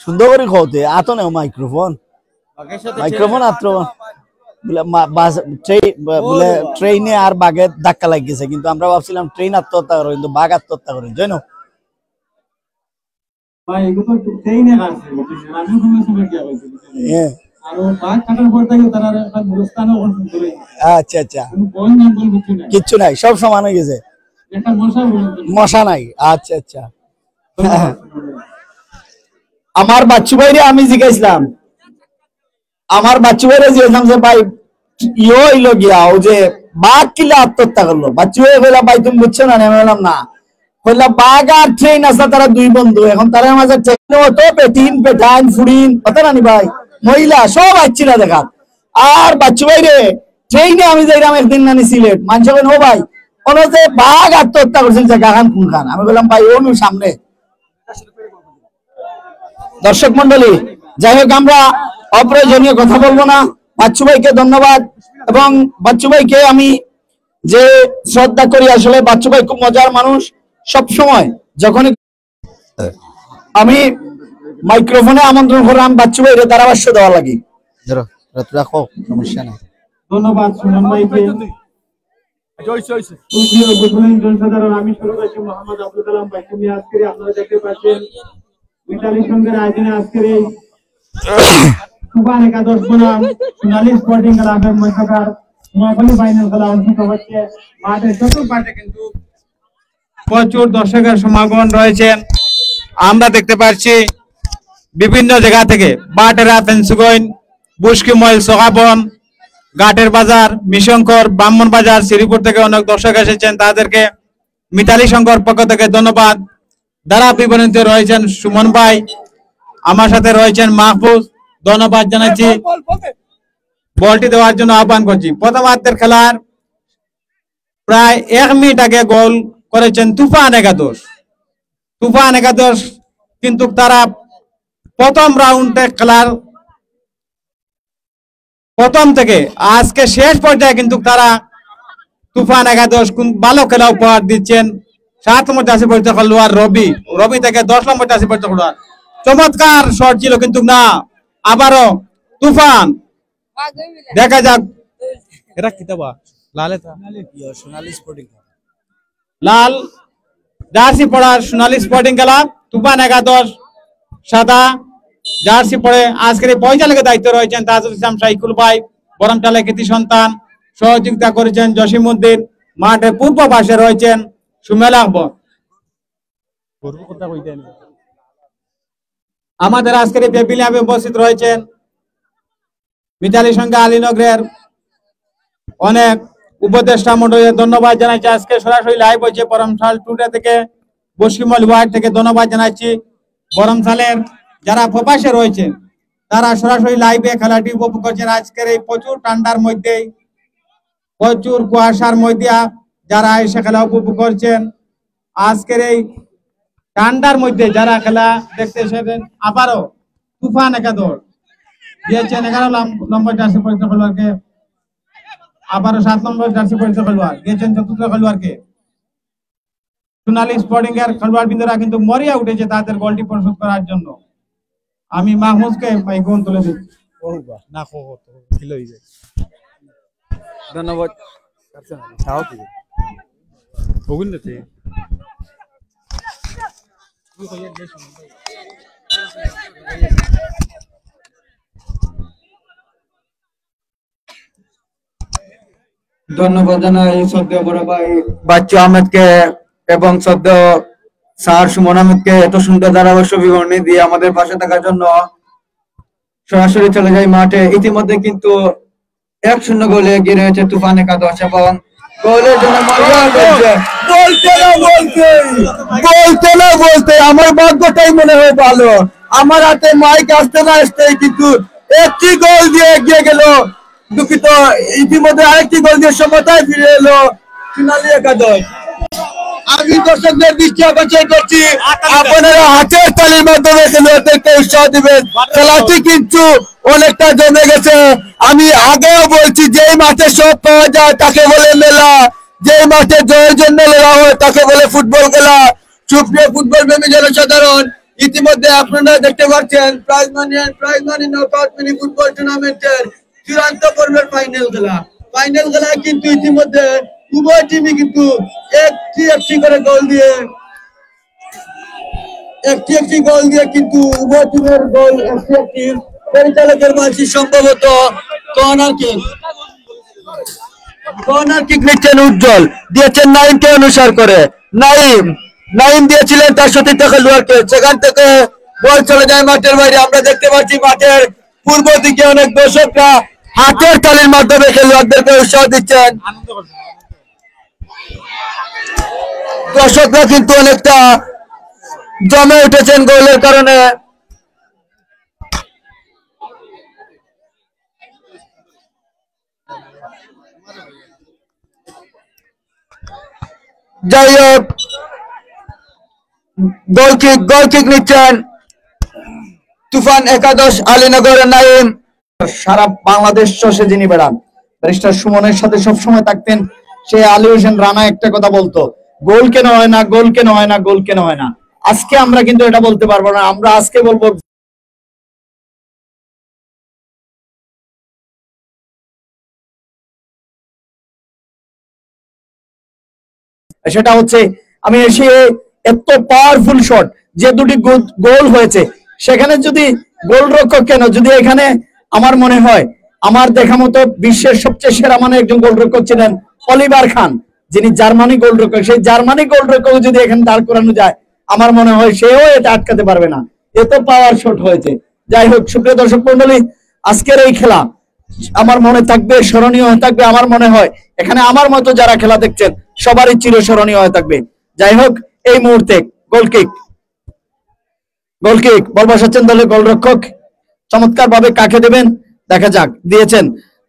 সুন্দর করে খাওতে আতো না মাইক্রোফোন আত্র বলে ট্রেনে আর বাঘে ধাক্কা লাগিয়েছে, কিন্তু আমরা ভাবছিলাম ট্রেন আত্মহত্যা করে, কিন্তু বাঘ আত্মহত্যা করে। জানো আচ্ছা আচ্ছা, কিচ্ছু নাই, সব সমান হয়ে গেছে, মশা নাই। আচ্ছা আচ্ছা, আমার বাচ্চু ভাইরে আমি জিজ্ঞাসলাম, আমার বাচ্চু ভাইরে জিজ্ঞাসলাম যে ভাই ইয়ে হইলো গিয়া ও যে বাঘ কিলে আত্মহত্যা করলো। বাচ্চু ভাই বললাম ভাই তুমি বুঝছো না? আমি বললাম না। বললাম বাঘ আর ট্রেন আছে, তারা দুই বন্ধু, এখন তারা মাঝে ট্রেন হতো পেটিন পেটাইন ফুড়িন কথা নানি ভাই, মহিলা সব আসছি না দেখা। আর বাচ্চু ভাই রে ট্রেনে আমি যাইলাম একদিন নানি সিলেট, মানুষ বলেন ও ভাই ওনো যে বাঘ আত্মহত্যা করছেন জায়গা খান কোন খান? আমি বললাম ভাই ও সামনে। দর্শক মন্ডলী, যাই হোক আমরা অপ্রয়োজনীয় কথা বলবো না। বাচ্চু ভাইকে ধন্যবাদ, এবং বাচ্চু ভাইকে আমি যে শ্রদ্ধা করি, আসলে বাচ্চু ভাই খুব মজার মানুষ। সব সময় যখনই আমি মাইক্রোফোনে আমন্ত্রণ করলাম বাচ্চু ভাইরে ধারাভাষ্য দেওয়া লাগে। রাখো, সমস্যা নাই। ধন্যবাদ সুমন ভাইকে। আমি শুরু করছি মোহাম্মদ আব্দুল কালাম ভাই। তুমি আজকে আপনারা দেখতে পাচ্ছেন মিতালি সঙ্গের আয়োজনে আজকের এই তুফান একাদশ বনাম সোনালী স্পোর্টিং ক্লাবের মধ্যকার সমাপনী ফাইনাল খেলা অনুষ্ঠিত হচ্ছে। মাঠের চতুর্পাশে কিন্তু প্রচুর দর্শকের সমাগম রয়েছেন। আমরা দেখতে পাচ্ছি বিভিন্ন জায়গা থেকে বাটেরা, ফেন্সুগইন, বুস্কিমল, সোহাবন, ঘাটের বাজার, মিশঙ্কর, ব্রাহ্মণ বাজার, শ্রীপুর থেকে অনেক দর্শক এসেছেন। তাদেরকে মিতালি সংঘর পক্ষ থেকে ধন্যবাদ। দ্বারা বিবরণীতে রয়েছেন সুমন ভাই, আমার সাথে রয়েছেন মাহফুজ, ধন্যবাদ জানাচ্ছি। বলটি দেওয়ার জন্য আহ্বান করছি। প্রথমার্ধের খেলার প্রায় 1 মিনিট আগে গোল করেছেন তুফান একাদশ। তুফান একাদশ কিন্তু তারা প্রথম রাউন্ডে খেলার প্রথম থেকে আজকে শেষ পর্যায়ে কিন্তু তারা তুফান একাদশ ভালো খেলা উপহার দিচ্ছেন। 7 নম্বর জার্সি পরিচিত খেলোয়াড় রবি থেকে 10 নম্বর জার্সি পরিচিত খেলোয়াড়, চমৎকার শট ছিল, কিন্তু না, আবারও তুফান। দেখা যাক এরা কিতাবা লাল জার্সি পড়া সোনালী স্পোর্টিং ক্লাব, তুফান একাদশ সাদা জার্সি পরে আজকের এই পরিচালকের দায়িত্ব রয়েছেন তাজুল ইসলাম সাইকুল ভাই, বরমচালের কৃতি সন্তান। সহযোগিতা করেছেন জসিমউদ্দিন। মাঠের পূর্ব পাশে রয়েছেন সুমেল আকবর। আমাদের আজকের এই প্যাভিলিয়নে উপস্থিত রয়েছেন মিতালির সঙ্গে আলীনগরের অনেক উপদেষ্টা মণ্ডলীর ধন্যবাদ জানাচ্ছি। আজকে সরাসরি লাইভ হয়েছে বরমশাল টুডে থেকে, বশিমল ওয়ার্ড থেকে ধন্যবাদ জানাচ্ছি। বরমশালের যারা প্রবাসে রয়েছে তারা সরাসরি লাইভে খেলাটি উপভোগ করছেন। আজকের এই প্রচুর ঠান্ডার মধ্যে, প্রচুর কুয়াশার মধ্যে যারা এসে খেলা উপভোগ করছেন, আজকের এই ঠান্ডার মধ্যে যারা খেলা দেখতে এসেছেন। আবারও তুফান একাদশ দিয়েছেন 11 নম্বর জার্সি পরিচিত খেলোয়াড়কে, আবারও 7 নম্বর জার্সি পরিচিত খেলোয়াড় দিয়েছেন চতুর্থ খেলোয়াড়কে। সোনালী স্পোর্টিং এর খেলোয়াড় বিন্দুরা কিন্তু মরিয়া উঠেছে তাদের গোলটি পরিশোধ করার জন্য। আমি মাহমুদকে গোল তুলে দিচ্ছি। ধন্যবাদ। ধন্যবাদ জানাই শ্রদ্ধেয় বড় ভাই বাচ্চু আহমেদকে এবং শ্রদ্ধেয় স্যার সুমন আহমেদকে এত সুন্দর ধারাভাষ্য বিবরণী দিয়ে আমাদের পাশে থাকার জন্য। সরাসরি চলে যাই মাঠে। ইতিমধ্যে কিন্তু 1-0 গোলে এগিয়ে রয়েছে তুফান একাদশ এবং গোলের জন্য বলতে না বলতে আমার ভাগ্যটাই মনে হয় ভালো। আমার হাতে মাইক আসতে না আসতেই কিন্তু একটি গোল দিয়ে এগিয়ে গেল। দুঃখিত, ইতিমধ্যে আরেকটি গোল দিয়ে সমতায় ফিরে এলো সোনালী একাদশ। আমি দর্শকদের দৃষ্টি আকর্ষণ করছি, আপনারা হাতের তালির মাধ্যমে খেলোয়াড়দেরকে উৎসাহ দিবেন। খেলাটি কিন্তু অনেকটা জমে গেছে। আমি আগেও বলছি, যেই মাঠে সব পাওয়া যায় তাকে বলে মেলা, যেই মাঠে জয়ের জন্য লড়া হয় তাকে বলে ফুটবল খেলা। সুপ্রিয় ফুটবল প্রেমী জনসাধারণ, ইতিমধ্যে আপনারা দেখতে পাচ্ছেন prize money knockout mini football টুর্নামেন্টের চূড়ান্ত পর্বের ফাইনাল খেলা কিন্তু ইতিমধ্যে উভয় টিমই কিন্তু একটি করে গোল দিয়ে কিন্তু উভয় টিমের গোল একটি। পরিচালকের মাঝে সম্ভবত কর্নার কিক নিচ্ছেন উজ্জ্বল, দিয়েছেন নাইমকে অনুসার করে। নাইম দিয়েছিলেন তার সতীর্থ খেলোয়াড়কে, সেখান থেকে বল চলে যায় মাঠের বাইরে। আমরা দেখতে পাচ্ছি মাঠের পূর্ব দিকে অনেক দর্শকরা হাতের তালির মাধ্যমে খেলোয়াড়দেরকে উৎসাহ দিচ্ছেন। দর্শকরা কিন্তু অনেকটা জমে উঠেছেন গোলের কারণে। যাই হোক, গোল কিক নিচ্ছেন তুফান একাদশ আলীনগরের নাইম। সারা বাংলাদেশ চষে যিনি বেড়ান, ব্যারিস্টার সুমনের সাথে সবসময় থাকতেন, সে আলী হোসেন রানা একটা কথা বলতো, গোল কেন হয় না, গোল কেন হয় না, গোল কেন হয় না। আজকে আমরা কিন্তু এটা বলতে পারবো না, আমরা আজকে বলবো সেটা হচ্ছে আমি এসে এত পাওয়ারফুল শট যে দুটি গোল হয়েছে, সেখানে যদি গোলরক্ষক কেন, যদি এখানে আমার মনে হয় আমার দেখা মতো বিশ্বের সবচেয়ে সেরা মানে একজন গোলরক্ষক ছিলেন অলিভার খান, যিনি জার্মানি গোলরক্ষক। সেই জার্মানি গোলরক্ষক যদি এখানে দাঁড় করানো যায়, আমার মনে হয় সেও এটা আটকাতে পারবে না, এত পাওয়ার শট হয়েছে। যাই হোক, সুপ্রিয় দর্শক মন্ডলী, আজকের এই খেলা আমার মনে থাকবে, স্মরণীয় হয়ে থাকবে। আমার মনে হয় এখানে আমার মতো যারা খেলা দেখছেন সবারই চিরস্মরণীয় হয়ে থাকবে। যাই হোক, এই মুহূর্তে গোলকিক বল বসাচ্ছেন দলের গোলরক্ষক, চমৎকার ভাবে কাকে দেবেন দেখা যাক। দিয়েছেন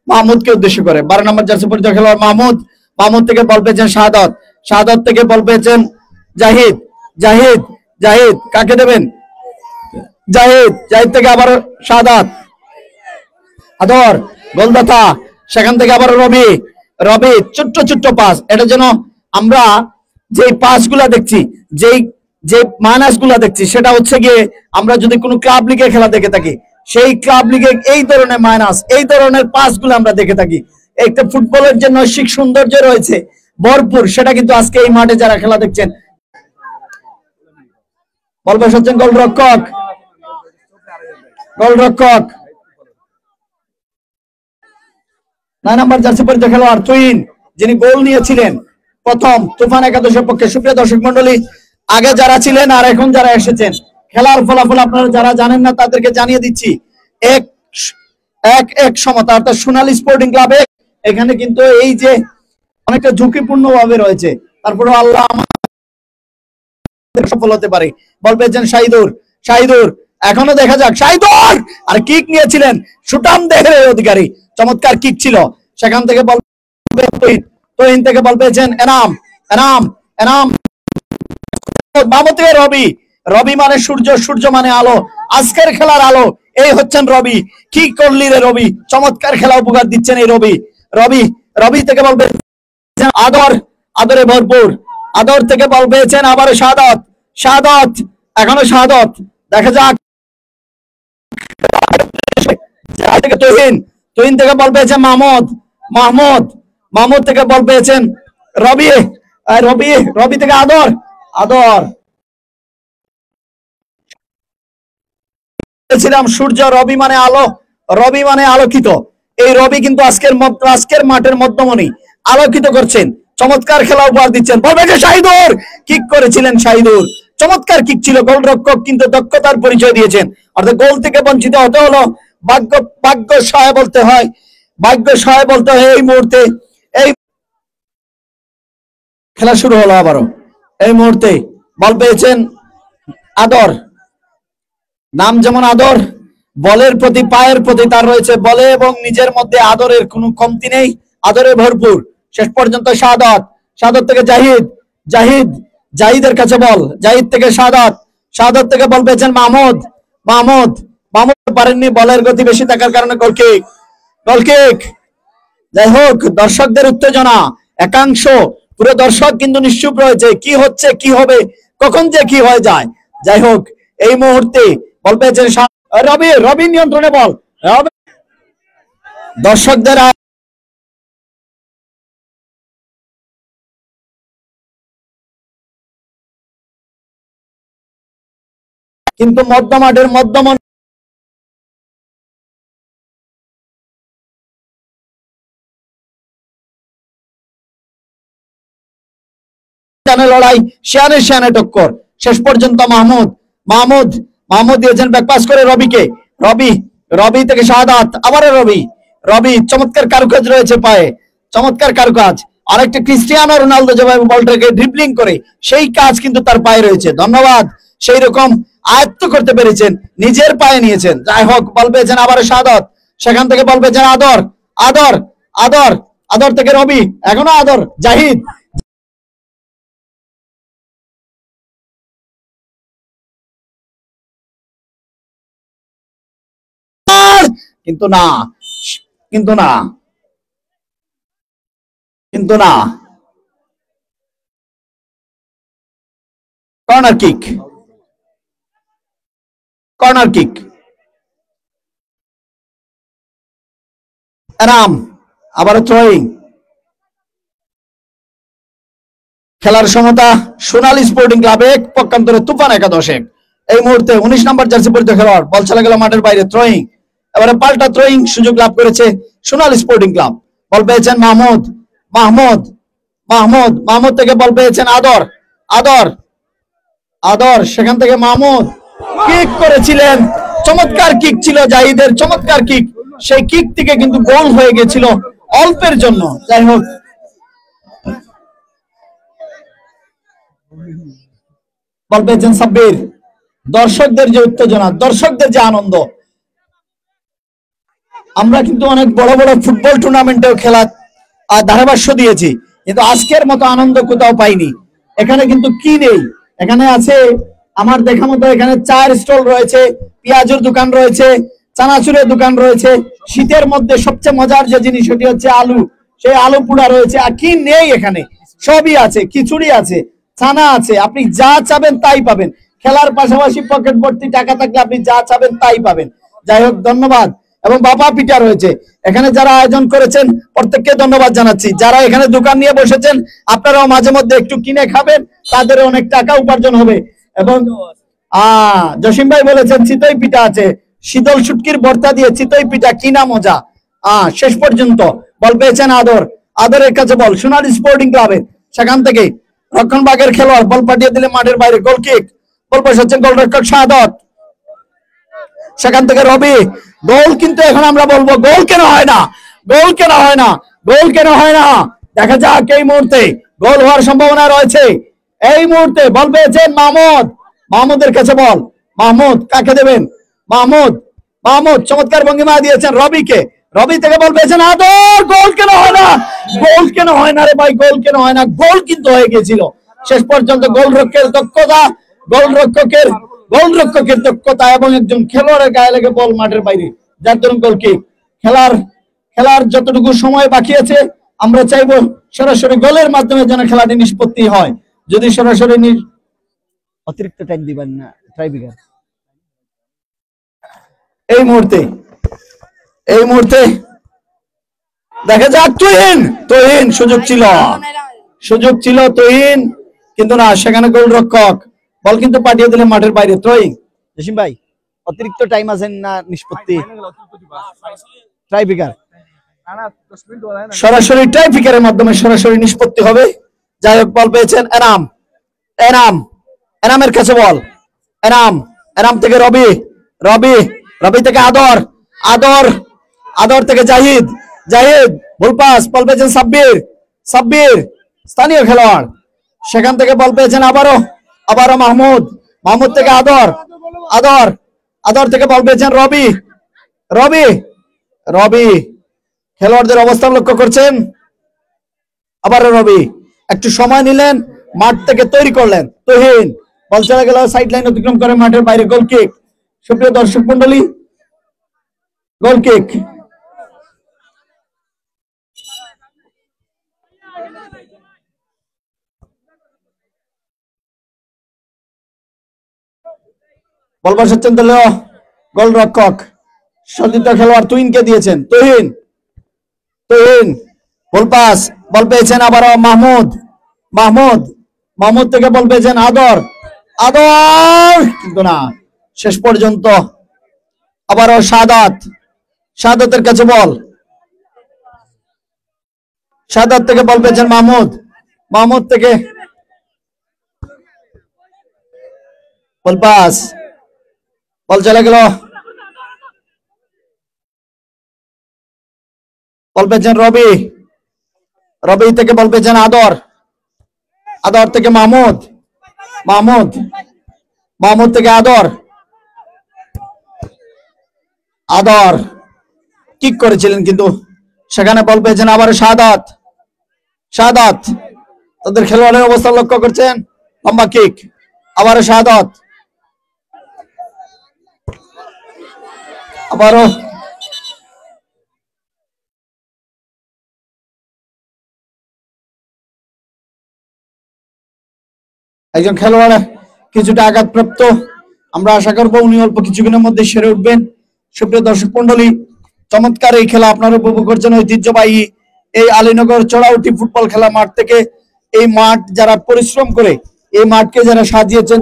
মাহমুদকে উদ্দেশ্য করে, 12 নম্বর জার্সি পরিচিত খেলোয়াড় মাহমুদ থেকে বল পেয়েছেন শাহাদাত থেকে বল পেয়েছেন জাহিদ কাকে দেবেন, জাহিদ থেকে আবার শাহাদাত, আদর গোলদাতা, সেখান থেকে আবার রবি ছোট্ট পাস। এটা যেন আমরা যে পাসগুলা দেখছি, যে মাইনাসগুলা দেখছি, সেটা হচ্ছে গিয়ে আমরা যদি কোনো ক্লাব লিগে খেলা দেখে থাকি, সেই ক্লাব লিগে এই ধরনের মাইনাস, এই ধরনের পাসগুলো আমরা দেখে থাকি। একটা ফুটবলের যে নৈশিক সৌন্দর্য রয়েছে ভরপুর, সেটা কিন্তু আজকে এই মাঠে যারা খেলা দেখছেন। বল বসাচ্ছেন গোলরক্ষক 9 নম্বর জার্সি পরিহিত খেলোয়াড় তুহিন, যিনি গোল নিয়েছিলেন প্রথম তুফান একাদশের পক্ষে। সুপ্রিয় দর্শক মন্ডলী, আগে যারা ছিলেন আর এখন যারা এসেছেন, খেলার ফলাফল আপনারা যারা জানেন না তাদেরকে জানিয়ে দিচ্ছি। এক সমতা, অর্থাৎ সোনালী স্পোর্টিং ক্লাবে এখানে কিন্তু এই যে অনেকটা ঝুঁকিপূর্ণ ভাবে রয়েছে, তারপরে আল্লাহ সফল হতে পারে। বল পেয়েছেন শাহিদুর, এখনো দেখা যাক শাহিদুর, আর কিক নিয়েছিলেন সুটাম দেহের অধিকারী, চমৎকার কিক ছিল। সেখান থেকে বল তুহিন থেকে বল পেয়েছেন এনাম মাহমুদ থেকে রবি মানে সূর্য মানে আলো, আজকের খেলার আলো এই হচ্ছেন রবি। কি করলি রে রবি, চমৎকার খেলা উপহার দিচ্ছেন এই রবি থেকে বল পেয়েছেন আদরে ভরপুর, আদর থেকে বল পেয়েছেন আবার শাহাদত, এখনো শাহাদত, দেখা যাক তুহিন থেকে বল পেয়েছেন মাহমুদ থেকে বল পেয়েছেন রবি থেকে আদর ছিলাম সূর্য, রবি মানে আলো, রবি মানে আলোকিত। এই রবি কিন্তু আজকের মাঠের মধ্যমণি আলোকিত করছেন, চমৎকার খেলা উপহার দিচ্ছেন। বলবে যে শাহিদুর কিক করেছিলেন, চমৎকার কিক ছিল, গোলরক্ষক কিন্তু দক্ষতার পরিচয় দিয়েছেন, অর্থাৎ গোল থেকে বঞ্চিত হতে হলো। ভাগ্য সহায় বলতে হয় এই মুহূর্তে। এই খেলা শুরু হলো আবারও, এই মুহূর্তে বল পেয়েছেন আদর, নাম যেমন আদর, বলের প্রতি পায়ের প্রতি তার রয়েছে, বলে এবং নিজের মধ্যে আদরের কোনো কমতি নেই, আদরে ভরপুর। শেষ পর্যন্ত শাহাদত থেকে জাহিদের কাছে বল, জাহিদ থেকে শাহাদত থেকে বল পেয়েছেন মাহমুদ পারেননি, বলের গতি বেশি থাকার কারণে গোল কিক। যাই হোক, দর্শকদের উত্তেজনা, একাংশ পুরো দর্শক কিন্তু নিশ্চুপ রয়েছে, কি হচ্ছে কি হবে, কখন যে কি হয়ে যায়। যাই হোক, এই মুহূর্তে বল পেয়েছেন রবি নিয়ন্ত্রণে বল, দর্শকদের কিন্তু মধ্যমাঠের লড়াই, শিয়ানে টক্কর। শেষ পর্যন্ত মাহমুদ দিয়েছেন ব্যাক পাস করে রবিকে, রবি থেকে শাহাদাত, আবার রবি চমৎকার কারুকাজ রয়েছে পায়ে, চমৎকার কারুকাজ। আরেকটা ক্রিস্টিয়ানো রোনালদো যেভাবে বলটাকে ড্রিবলিং করে সেই কাজ কিন্তু তার পায়ে রয়েছে, ধন্যবাদ। সেই রকম আয়ত্ত করতে পেরেছেন, নিজের পায়ে নিয়েছেন। যাই হোক, বল পেয়েছেন আবার শাহাদাত, সেখান থেকে বল পেয়েছেন আদর থেকে রবি, এখনো আদর, জাহিদ কিন্তু না কর্নার কিক আরাম, আবার থ্রোয়িং। খেলার সমতা সোনালী স্পোর্টিং ক্লাব এক, পক্ষান্তরে তুফান একাদশে। এই মুহূর্তে 19 নম্বর জার্সি পরিহিত খেলোয়াড়, বল চলে গেল মাঠের বাইরে, থ্রোয়িং, এবারে পাল্টা থ্রোয়িং সুযোগ লাভ করেছে সোনালী স্পোর্টিং ক্লাব। বল পেয়েছেন মাহমুদ থেকে বল পেয়েছেন আদর, সেখান থেকে মাহমুদ কিক করেছিলেন, চমৎকার কিক ছিল জাহিদের, চমৎকার কিক, সেই কিক থেকে কিন্তু গোল হয়ে গেছিল অল্পের জন্য। যাই হোক, বল পেয়েছেন সাব্বির। দর্শকদের যে উত্তেজনা, দর্শকদের যে আনন্দ, আমরা কিন্তু অনেক বড় বড় ফুটবল টুর্নামেন্টেও খেলা ধারাভাষ্য দিয়েছি, কিন্তু আজকের মতো আনন্দ কোথাও পাইনি। এখানে কিন্তু কি নেই, এখানে আছে আমার দেখা মতো, এখানে চায়ের স্টল রয়েছে, পেঁয়াজের দোকান রয়েছে, চানাচুরের দোকান রয়েছে, শীতের মধ্যে সবচেয়ে মজার যে জিনিস সেটি হচ্ছে আলু, সেই আলু পোড়া রয়েছে। আর কি নেই এখানে, সবই আছে, খিচুড়ি আছে, ছানা আছে, আপনি যা চাবেন তাই পাবেন। খেলার পাশাপাশি পকেট ভর্তি টাকা থাকলে আপনি যা চাবেন তাই পাবেন। যাই হোক, ধন্যবাদ। এবং বাবা পিঠা রয়েছে এখানে, যারা আয়োজন করেছেন প্রত্যেককে ধন্যবাদ জানাচ্ছি। যারা এখানে দোকান নিয়ে বসেছেন, আপনারাও মাঝে মধ্যে একটু কিনে খাবেন, তাদের অনেক টাকা উপার্জন হবে। এবং জসিম ভাই বলেছেন চিতই পিঠা আছে, শীতল শুটকির ভর্তা দিয়ে চিতই পিঠা, কিনা মজা। শেষ পর্যন্ত বল পেয়েছেন আদর, আদরের কাছে বল সোনালী স্পোর্টিং ক্লাবের, সেখান থেকে রক্ষণভাগের খেলোয়াড় বল পাঠিয়ে দিলে মাঠের বাইরে, গোল কিক, বল বসাচ্ছেন গোলরক্ষক শাহাদত, সেখান থেকে রবি, গোল কিন্তু এখন আমরা বলবো গোল কেন হয় না, গোল কেন হয় না, গোল কেন হয় না, দেখা যাক এই মুহূর্তে গোল হওয়ার সম্ভাবনা রয়েছে। এই মুহূর্তে বল পেয়েছেন মাহমুদ, মাহমুদের কাছে বল, মাহমুদ কাকে দেবেন, মাহমুদ, মাহমুদ চমৎকার ভঙ্গিমা দিয়েছেন রবিকে, রবি থেকে বল পেয়েছেন আদর, গোল কেন হয় না, গোল কেন হয় না রে ভাই, গোল কেন হয় না, গোল কিন্তু হয়ে গেছিল শেষ পর্যন্ত। গোলরক্ষকের দক্ষতা, গোলরক্ষকের দক্ষতা এবং একজন খেলোয়াড়ের গায়ে লেগে বল মাঠের বাইরে, যার দরুন গোল কিক। খেলার যতটুকু সময় বাকি আছে আমরা চাইবো সরাসরি গোলের মাধ্যমে যেন খেলাটি নিষ্পত্তি হয়, যদি সরাসরি অতিরিক্ত টাইম দিবেন না ট্রাইব্রেকার। এই মুহূর্তে দেখা যাক তুহিন সুযোগ ছিল তুহিন, কিন্তু না, সেখানে গোলরক্ষক বল কিন্তু পাঠিয়ে দিলেন মাঠের বাইরে। জসিম ভাই অতিরিক্ত টাইম আছেন না নিষ্পত্তি ট্রাইব্রেকার, সরাসরি টাইব্রেকারের মাধ্যমে সরাসরি নিষ্পত্তি হবে। যাই হোক, বল পেয়েছেন এনামের কাছে বল, এনাম থেকে রবি থেকে আদর থেকে জাহিদ, ভুল পাস, বল পেয়েছেন সাব্বির স্থানীয় খেলোয়াড়, সেখান থেকে বল পেয়েছেন আবারও মাহমুদ থেকে আদর থেকে বল পেয়েছেন রবি খেলোয়াড়দের অবস্থান লক্ষ্য করছেন, আবারও রবি একটু সময় নিলেন, মাঠ থেকে তৈরি করলেন তুহিন, বল চলে গেল সাইড লাইন অতিক্রম করে মাঠের বাইরে, গোল কিক। সুপ্রিয় দর্শক মন্ডলী, গোল কিক, বল বসাচ্ছেন দলীয় গোলরক্ষক, সতীর্থ খেলোয়াড় তুহিনকে দিয়েছেন, তুহিন বল পাস, বল পেয়েছেন আবারও মাহমুদ থেকে বল পেয়েছেন আদর, কিন্তু না, শেষ পর্যন্ত আবারও শাহাদাতের কাছে বল, শাহাদাত থেকে বল পেয়েছেন মাহমুদ থেকে বল পাস, বল চলে গেল, বল পেয়েছেন রবি থেকে বল পেয়েছেন আদর থেকে মাহমুদ থেকে আদর কিক করেছিলেন, কিন্তু সেখানে বল পেয়েছেন আবার শাহাদাত তাদের খেলোয়াড়ের অবস্থা লক্ষ্য করছেন, লম্বা কিক, আবারও শাহাদাত, আবারও একজন খেলোয়াড় কিছুটা আঘাতপ্রাপ্ত, আমরা আশা করবো উনি অল্প কিছুক্ষণের মধ্যে সেরে উঠবেন। সুপ্রিয় দর্শক মন্ডলী, চমৎকার এই খেলা আপনারা উপভোগ করছেন ঐতিহ্যবাহী এই আলীনগর চড়াউটি ফুটবল খেলা মাঠ থেকে। এই মাঠ যারা পরিশ্রম করে এই মাঠকে যারা সাজিয়েছেন,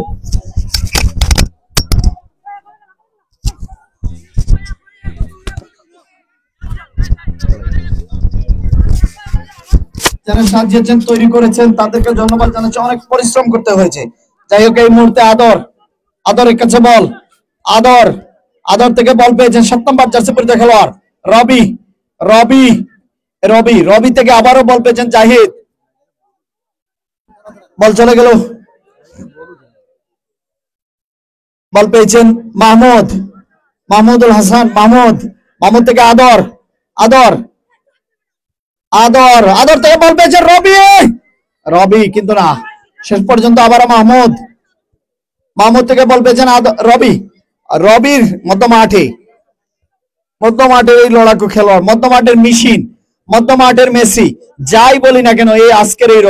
তৈরি করেছেন, তাদেরকে ধন্যবাদ জানাচ্ছি, অনেক পরিশ্রম করতে হয়েছে। যাই হোক, এই মুহূর্তে আদরের কাছে বল, আদর থেকে বল পেয়েছেন 7 নম্বর জার্সি পরিহিত খেলোয়াড় রবি থেকে আবারও বল পেয়েছেন জাহিদ, বল চলে গেল, বল পেয়েছেন মাহমুদুল হাসান, মাহমুদ থেকে আদর থেকে বল পেয়েছেন রবি, কিন্তু না, শেষ পর্যন্ত আবার মাহমুদ থেকে বল পেয়েছেন রবির মধ্য মাঠে এই লড়াকু খেলোয়াড়, মধ্য মাঠের মেশিন, মধ্য মাঠের মেসি, যাই বলি না কেন, এই আজকের এই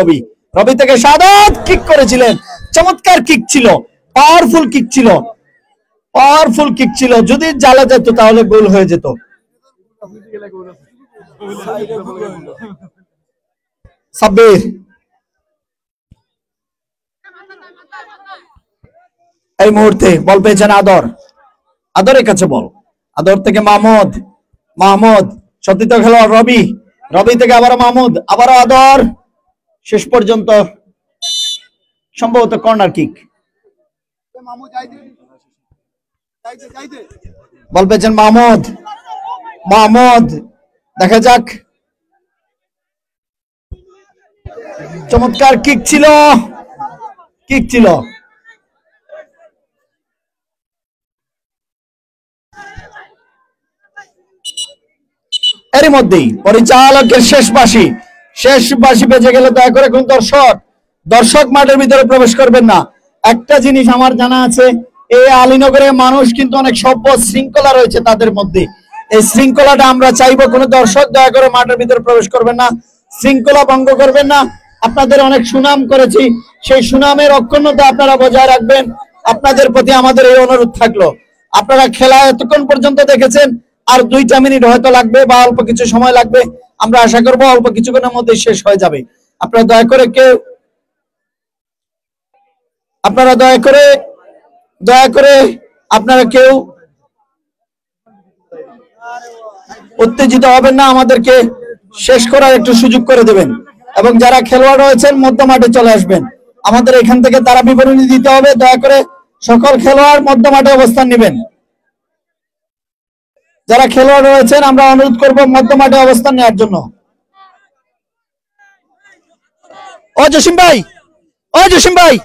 রবি থেকে শাহাদাত কিক করেছিলেন, চমৎকার কিক ছিল, পাওয়ারফুল কিক ছিল, যদি জ্বালা যেত তাহলে গোল হয়ে যেত। সাব্বির, এই মুহূর্তে বল পেয়েছেন আদরের কাছে বল, আদর থেকে মাহমুদ সতীর্থ খেলোয়াড় রবি, রবি থেকে আবারও মাহমুদ, আবারও আদর, শেষ পর্যন্ত সম্ভবত কর্নার কিক। বল পেয়েছেন মাহমুদ, মাহমুদ দেখা যাক, চমৎকার কিক ছিল, কিক ছিল। এরই মধ্যেই পরিচালকের শেষ বাঁশি বেজে গেল। দয়া করে কোন দর্শক মাঠের ভিতরে প্রবেশ করবেন না। একটা জিনিস আমার জানা আছে, এই আলীনগরের মানুষ কিন্তু অনেক সভ্য, শৃঙ্খলা রয়েছে তাদের মধ্যে। এই শৃঙ্খলাটা আমরা চাইবো, কোনো দর্শক দয়া করে মাঠের ভিতরে প্রবেশ করবেন না, শৃঙ্খলা ভঙ্গ করবেন না। আপনাদের অনেক সুনাম করেছি, সেই সুনামের অক্ষুণ্ণতা আপনারা বজায় রাখবেন। আপনাদের প্রতি আমাদের এই অনুরোধ থাকলো। আপনারা খেলা এতক্ষণ পর্যন্ত দেখেছেন, আর 2টা মিনিট হয়তো লাগবে বা অল্প কিছু সময় লাগবে, আমরা আশা করবো অল্প কিছুক্ষণের মধ্যে শেষ হয়ে যাবে। আপনারা দয়া করে আপনারা কেউ উত্তেজিত হবেন না, আমাদেরকে শেষ করার একটু সুযোগ করে দেবেন। এবং যারা খেলোয়াড় রয়েছেন মধ্য মাঠে চলে আসবেন, আমাদের এখান থেকে তারা বিবরণী দিতে হবে। দয়া করে সকল খেলোয়াড় মধ্য মাঠে অবস্থান নেবেন। যারা খেলোয়াড় রয়েছেন আমরা অনুরোধ করব মধ্য মাঠে অবস্থান নেওয়ার জন্য। ও জসিম ভাই,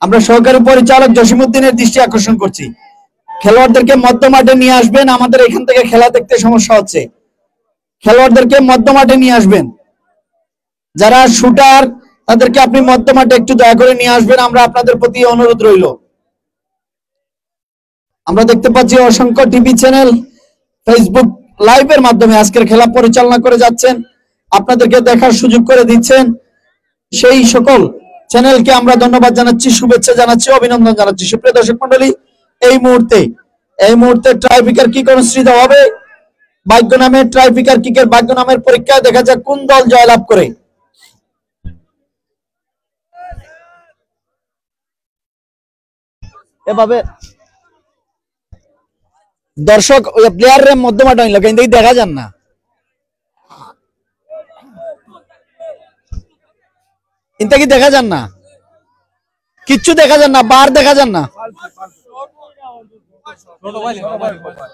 আমরা সহকারী পরিচালক জসিমউদ্দিনের দৃষ্টি আকর্ষণ করছি, খেলোয়াড়দেরকে মধ্য মাঠে নিয়ে আসবেন। আমাদের এখান থেকে খেলা দেখতে সমস্যা হচ্ছে, খেলোয়াড়দেরকে মধ্য মাঠে নিয়ে আসবেন। যারা শুটার তাদেরকে আপনি মধ্য মাঠে একটু দয়া করে নিয়ে আসবেন, আমরা আপনাদের প্রতি অনুরোধ রইল। আমরা দেখতে পাচ্ছি অসংখ্য টিভি চ্যানেল ফেসবুক লাইভের মাধ্যমে আজকের খেলা পরিচালনা করে যাচ্ছেন, আপনাদেরকে দেখার সুযোগ করে দিচ্ছেন। সেই সকল চ্যানেলকে আমরা ধন্যবাদ জানাচ্ছি, শুভেচ্ছা জানাচ্ছি, অভিনন্দন জানাচ্ছি। সুপ্রিয় দর্শক মন্ডলী, এই মুহূর্তে ট্রাইপিকার কিক অনুষ্ঠিত হবে। ভাগ্য নামের ট্রাইপিকার কিকের ভাগ্য নামের পরীক্ষায় দেখা যাক কোন দল জয়লাভ করে। এভাবে দর্শক প্লেয়ারের মধ্যে মাঠ হইল কিন্তু দেখা যান না, ইনতা কি দেখা যান না, কিচ্ছু দেখা যান না, বার দেখা যান না।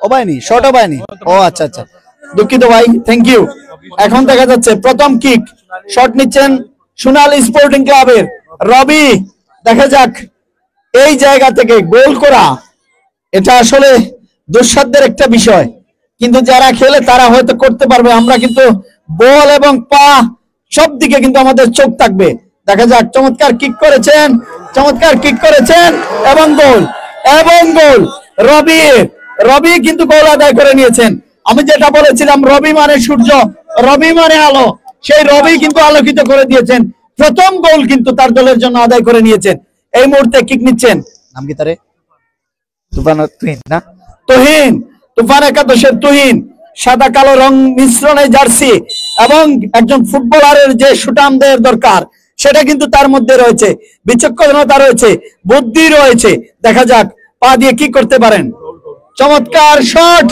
ও ভাইনি শর্ট হয়নি, ও আচ্ছা আচ্ছা, দুঃখিত ভাই, থ্যাংক ইউ। এখন দেখা যাচ্ছে প্রথম কিক, শট নিচ্ছেন সোনালী স্পোর্টিং ক্লাবের রবি। দেখা যাক এই জায়গা থেকে গোল করা, এটা আসলে দুঃসাধ্যের একটা বিষয়, কিন্তু যারা খেলে তারা হয়তো করতে পারবে। আমরা কিন্তু বল এবং পা সব দিকে কিন্তু আমাদের চোখ থাকবে। দেখা যাক, চমৎকার কিক করেছেন এবং গোল রবি কিন্তু গোল আদায় করে নিয়েছেন। আমি যেটা বলেছিলাম, রবি মানে সূর্য, রবি মানে আলো, সেই রবি কিন্তু আলোকিত করে দিয়েছেন। প্রথম গোল কিন্তু তার দলের জন্য আদায় করে নিয়েছেন। এই মুহূর্তে কিক নিচ্ছেন, নাম কি তারে? তুফান একাদশের তুহিন, সাদা কালো রং মিশ্রণে জার্সি এবং একজন ফুটবলারের যে সুটাম দেওয়ার দরকার সেটা কিন্তু তার মধ্যে রয়েছে, বিচক্ষণতা রয়েছে, বুদ্ধি রয়েছে। দেখা যাক পা দিয়ে কি করতে পারেন। চমৎকার শট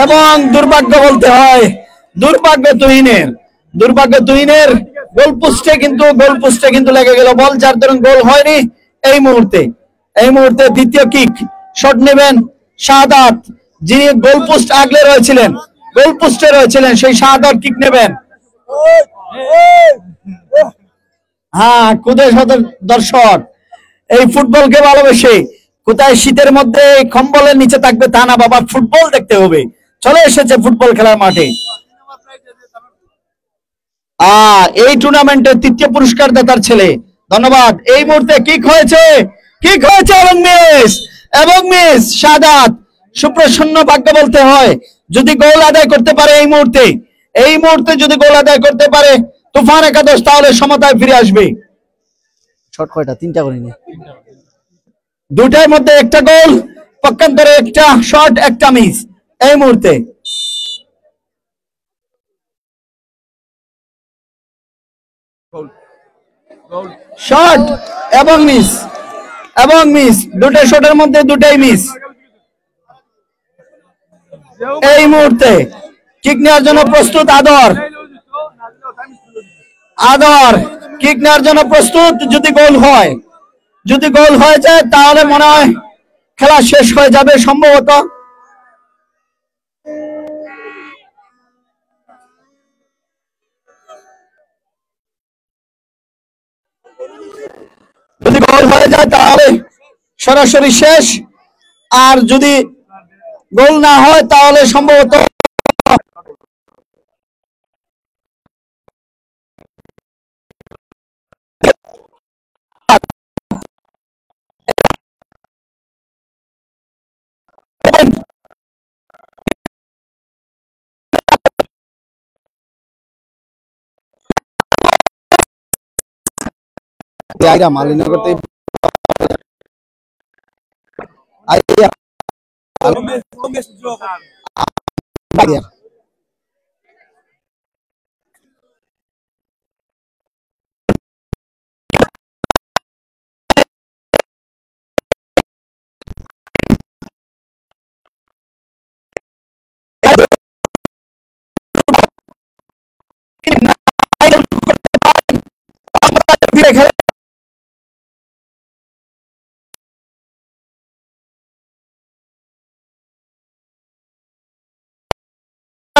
এবং দুর্ভাগ্য বলতে হয়, দুর্ভাগ্য তুহিনের গোল পোস্টে কিন্তু লেগে গেল বল, যার দরুন গোল হয়নি। এই মুহূর্তে দ্বিতীয় কিক, শট নেবেন শাহাদাত, যিনি গোল পোস্ট আগলে রয়েছিলেন, সেই শাহাদাত কিক নেবেন। হ্যাঁ, কোথায় দর্শক এই ফুটবলকে ভালোবেসে, কোথায় শীতের মধ্যে কম্বলের নিচে থাকবে তা না বাবা, ফুটবল দেখতে হবে, চলে এসেছে ফুটবল খেলার মাঠে। এই টুর্নামেন্টের তৃতীয় পুরস্কার দাতার ছেলে, ধন্যবাদ। এই মুহূর্তে কিক হয়েছে এবং মিস শাহাদাত, সুপ্রসন্ন ভাগ্য বলতে হয়, যদি গোল আদায় করতে পারে এই মুহূর্তে যদি গোল আদায় করতে পারে তুফান একাদশ, তাহলে সমতায় ফিরে আসবে। শর্ট কয়টা? 3টা করিনি, দুটার মধ্যে একটা গোল, পক্ষান্তরে একটা শট, একটা মিস। এই মুহূর্তে শট এবং মিস, দুটো শটের মধ্যে দুটাই মিস। এই মুহূর্তে কিক নেওয়ার জন্য প্রস্তুত আদর। আদর কিক নেওয়ার জন্য প্রস্তুত। যদি গোল হয়, যদি গোল হয়ে যায় তাহলে মনে হয় খেলা শেষ হয়ে যাবে সম্ভবত। যদি গোল হয়ে যায় তাহলে সরাসরি শেষ, আর যদি গোল না হয় তাহলে সম্ভবত মালিনগর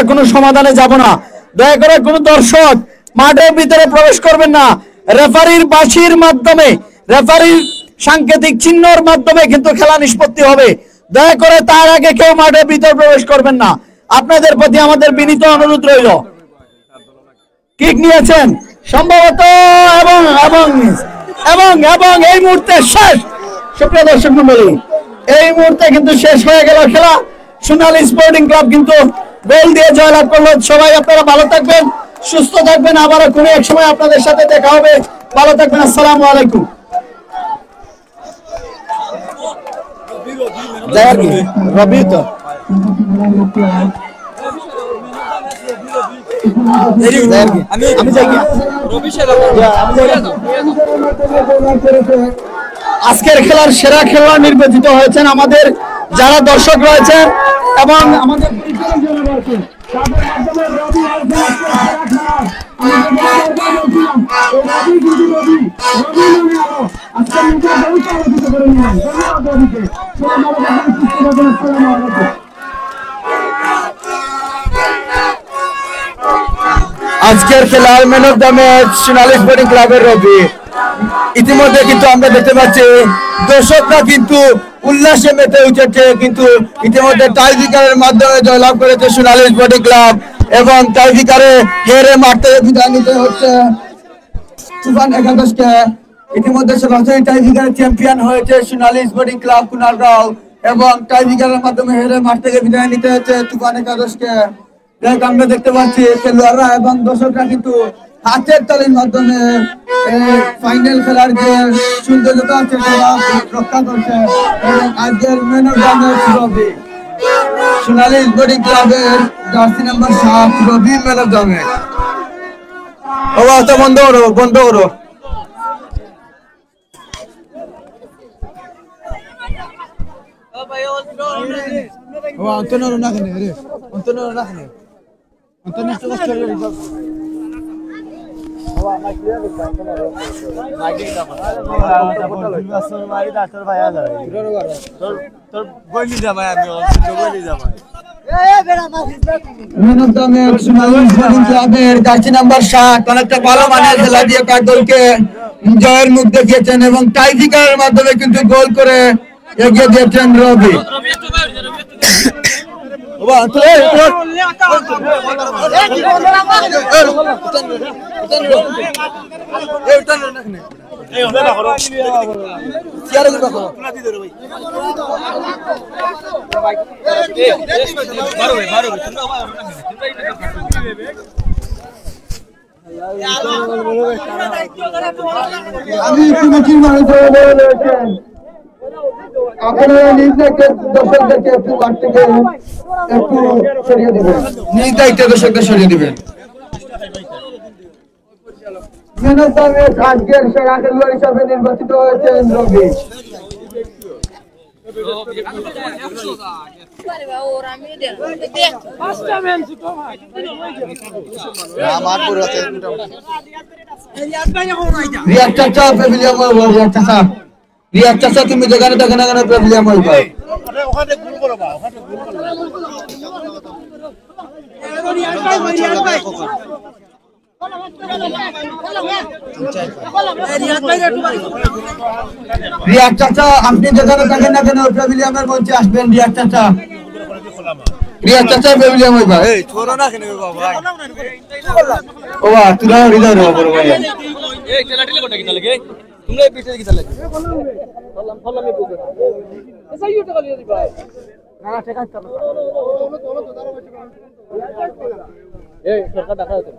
কোনো সমাধানে যাব না। দয়া করে কোনো দর্শক মাঠের ভিতরে প্রবেশ করবেন না। রেফারির বাঁশির মাধ্যমে, রেফারির সাংকেতিক চিহ্নর মাধ্যমে কিন্তু খেলা নিষ্পত্তি হবে। দয়া করে তার আগে কেউ মাঠের ভিতরে প্রবেশ করবেন না, আপনাদের প্রতি আমাদের বিনীত অনুরোধ রইল। কিক নিয়েছেন সম্ভবত এবং এবং এবং এবং এই মুহূর্তে শেষ। সুপ্রিয় দর্শক মন্ডলী, এই মুহূর্তে কিন্তু শেষ হয়ে গেল খেলা। সোনালী স্পোর্টিং ক্লাব কিন্তু গোল দিয়ে জয়লাভ করলো। সবাই আপনারা ভালো থাকবেন, সুস্থ থাকবেন। আবারও কোনো এক সময় আপনাদের সাথে দেখা হবে। ভালো থাকবেন। আসসালামু আলাইকুম। রবি তো আজকের খেলার সেরা খেলোয়াড় নির্বাচিত হয়েছেন আমাদের যারা দর্শক রয়েছেন এবং আমাদের আজকের খেলার man of the match Sonali sporting ক্লাবের রবি। ইতিমধ্যে কিন্তু আমরা দেখতে পাচ্ছি দর্শকরা কিন্তু উল্লাসে মেতে উঠেছে, কিন্তু ইতিমধ্যে টাইব্রেকারের মাধ্যমে জয়লাভ করেছে সোনালী স্পোর্টিং ক্লাব এবং টাইব্রেকারে হেরে মারতে বিদায় নিতে হচ্ছে তুফান একাদশকে। ইতিমধ্যে সরাসরি টাইব্রেকারের চ্যাম্পিয়ন হয়েছে সোনালী স্পোর্টিং ক্লাব কুনারগাঁও এবং টাইব্রেকারের মাধ্যমে হেরে মাঠ থেকে বিদায় নিতে হচ্ছে তুফান একাদশকে। আমরা দেখতে পাচ্ছি খেলোয়াড়রা এবং দর্শকরা কিন্তু হাতের তালির মাধ্যমে ফাইনাল খেলার যে সৌন্দর্যতা আছে রক্ষা করছে এবং আজকের man of the match Robi. Sonali sporting ক্লাবের jersey number 7 Robi man of the match. বন্ধ করো, বন্ধ করো। জার্সি নাম্বার 7 অনেকটা ভালো মানের খেলা দিয়ে তার দলকে জয়ের মুখ দেখিয়েছেন এবং টাইব্রেকারের মাধ্যমে কিন্তু গোল করে এগিয়ে দিয়েছেন রবি। আপনারা নিজ দর্শকদেরকে একটু মাঠ থেকে একটু সরিয়ে দিবেন, নিজ দায়িত্বে দর্শকদের সরিয়ে দিবেন। ম্যান অফ দ্য ম্যাচ আজকের সেরা খেলোয়াড় হিসাবে নির্বাচিত হয়েছেন রবি। রিয়াদ চাচা প্যাভিলিয়ন রিয়াদ চাচা তুমি যেখানে দেখো না কেন প্যাভিলিয়ন ভাই রিয়াদ চাচা আপনি যেখানে দেখেন না কেন প্যাভিলিয়নের মঞ্চে আসবেন রিয়াদ চাচা প্যাভিলিয়ন ভাই এই ছোড়ো না কেন বাবা ও বাবা তুই হৃদয় রে বড় ভাই এই খেলাটিলে কোটা কি চলে গে তোমরা এই পিছে কি চলে ফললাম এই বুকে এসা ইউটা গলি ভাই না ঠিক আছে এই সরকার দেখা হচ্ছে